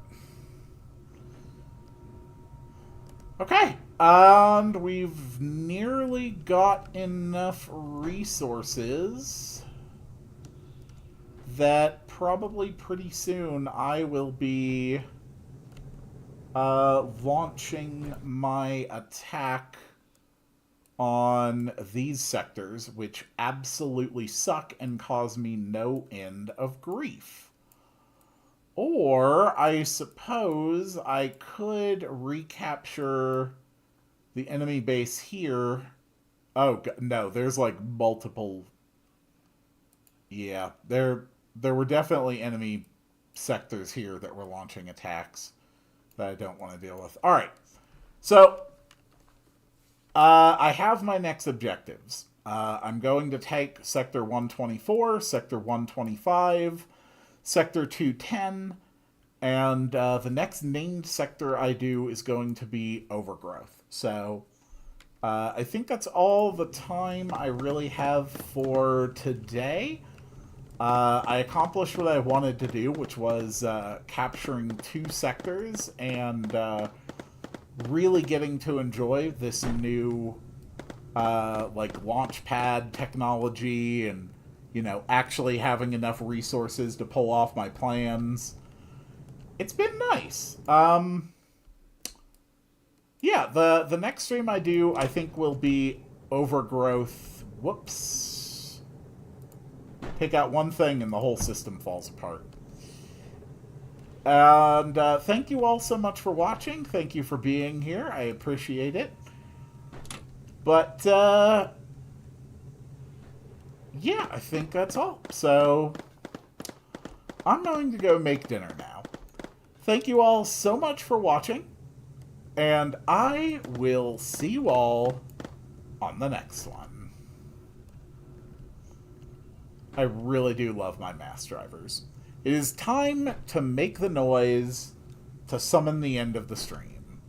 Okay. And we've nearly got enough resources that probably pretty soon I will be launching my attack on these sectors, which absolutely suck and cause me no end of grief. Or I suppose I could recapture the enemy base here. Oh, no, there's like multiple. Yeah, there were definitely enemy sectors here that were launching attacks that I don't want to deal with. All right. So, I have my next objectives. I'm going to take Sector 124, Sector 125, Sector 210, and the next named sector I do is going to be Overgrowth. So, I think that's all the time I really have for today. I accomplished what I wanted to do, which was capturing 2 sectors and really getting to enjoy this new like launch pad technology and, you know, actually having enough resources to pull off my plans. It's been nice. Yeah, the next stream I do, I think, will be Overgrowth. Whoops. Pick out one thing and the whole system falls apart. And thank you all so much for watching. Thank you for being here. I appreciate it. But, yeah, I think that's all. So, I'm going to go make dinner now. Thank you all so much for watching. And I will see you all on the next one. I really do love my mass drivers. It is time to make the noise to summon the end of the stream.